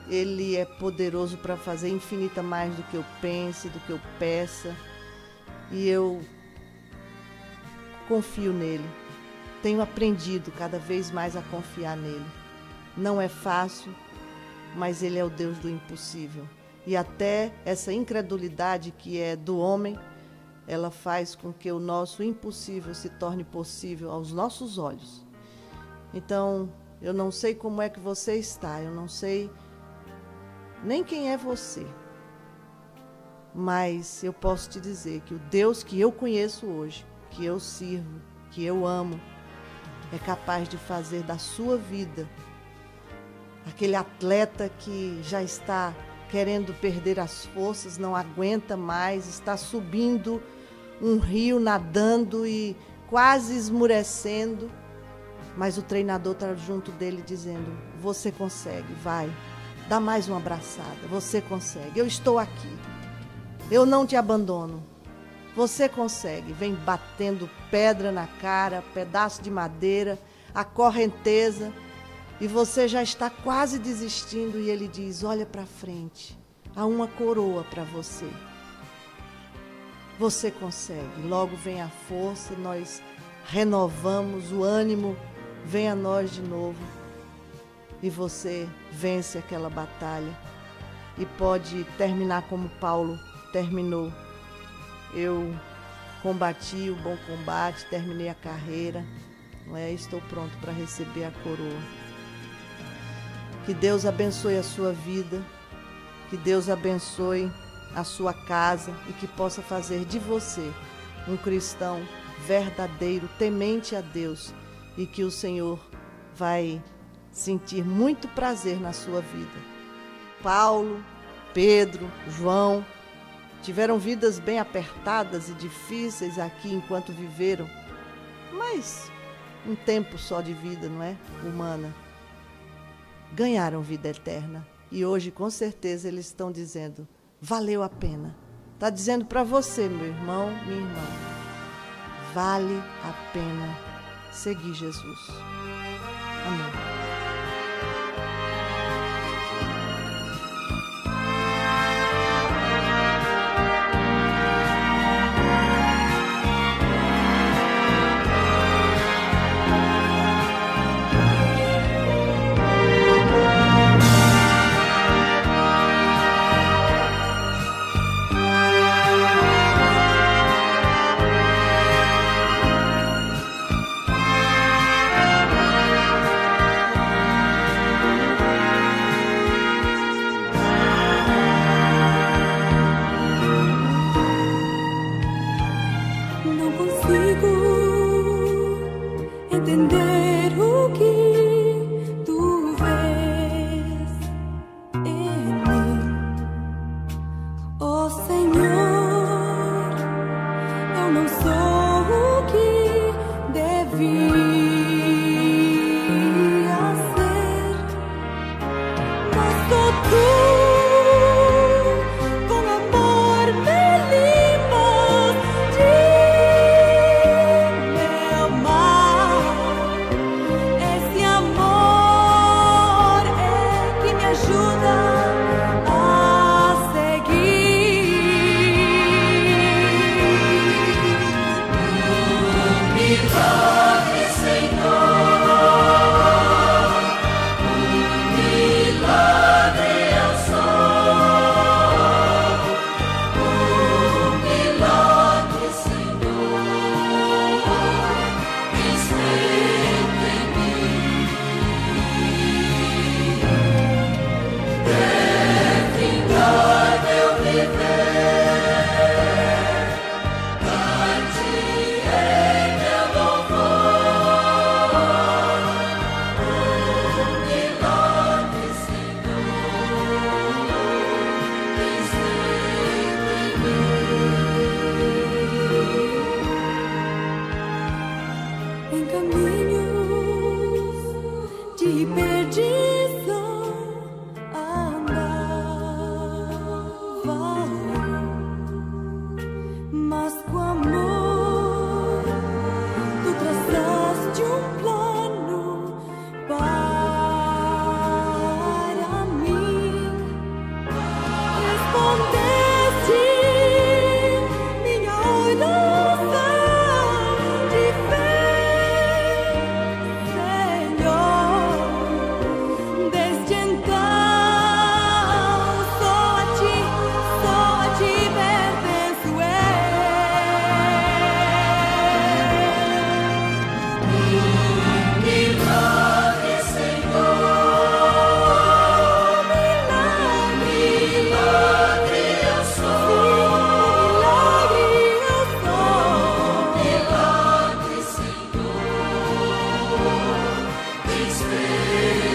Ele é poderoso para fazer infinita mais do que eu pense, do que eu peça. E eu confio nele. Tenho aprendido cada vez mais a confiar nele. Não é fácil, mas ele é o Deus do impossível. E até essa incredulidade que é do homem, ela faz com que o nosso impossível se torne possível aos nossos olhos. Então, eu não sei como é que você está, eu não sei nem quem é você. Mas eu posso te dizer que o Deus que eu conheço hoje, que eu sirvo, que eu amo, é capaz de fazer da sua vida aquele atleta que já está querendo perder as forças, não aguenta mais, está subindo um rio, nadando e quase esmurecendo, mas o treinador está junto dele dizendo, você consegue, vai, dá mais uma abraçada, você consegue, eu estou aqui, eu não te abandono, você consegue. Vem batendo pedra na cara, pedaço de madeira, a correnteza, e você já está quase desistindo, e ele diz, olha para frente, há uma coroa para você. Você consegue. Logo vem a força, nós renovamos, o ânimo vem a nós de novo, e você vence aquela batalha e pode terminar como Paulo terminou. Eu combati o bom combate, terminei a carreira, não é? Estou pronto para receber a coroa. Que Deus abençoe a sua vida, que Deus abençoe a sua casa e que possa fazer de você um cristão verdadeiro, temente a Deus, e que o Senhor vai sentir muito prazer na sua vida. Paulo, Pedro, João tiveram vidas bem apertadas e difíceis aqui enquanto viveram, mas um tempo só de vida, não é? Humana. Ganharam vida eterna e hoje com certeza eles estão dizendo, valeu a pena. Está dizendo para você, meu irmão, minha irmã, vale a pena seguir Jesus. Amém. e perdido andava, mas com amor tu traçaste um plano para mim. Respondeste minha oração de fé, Senhor. Desde então só a ti pertenço eu. Milagre, Senhor, milagre eu sou, milagre, Senhor, tens feito.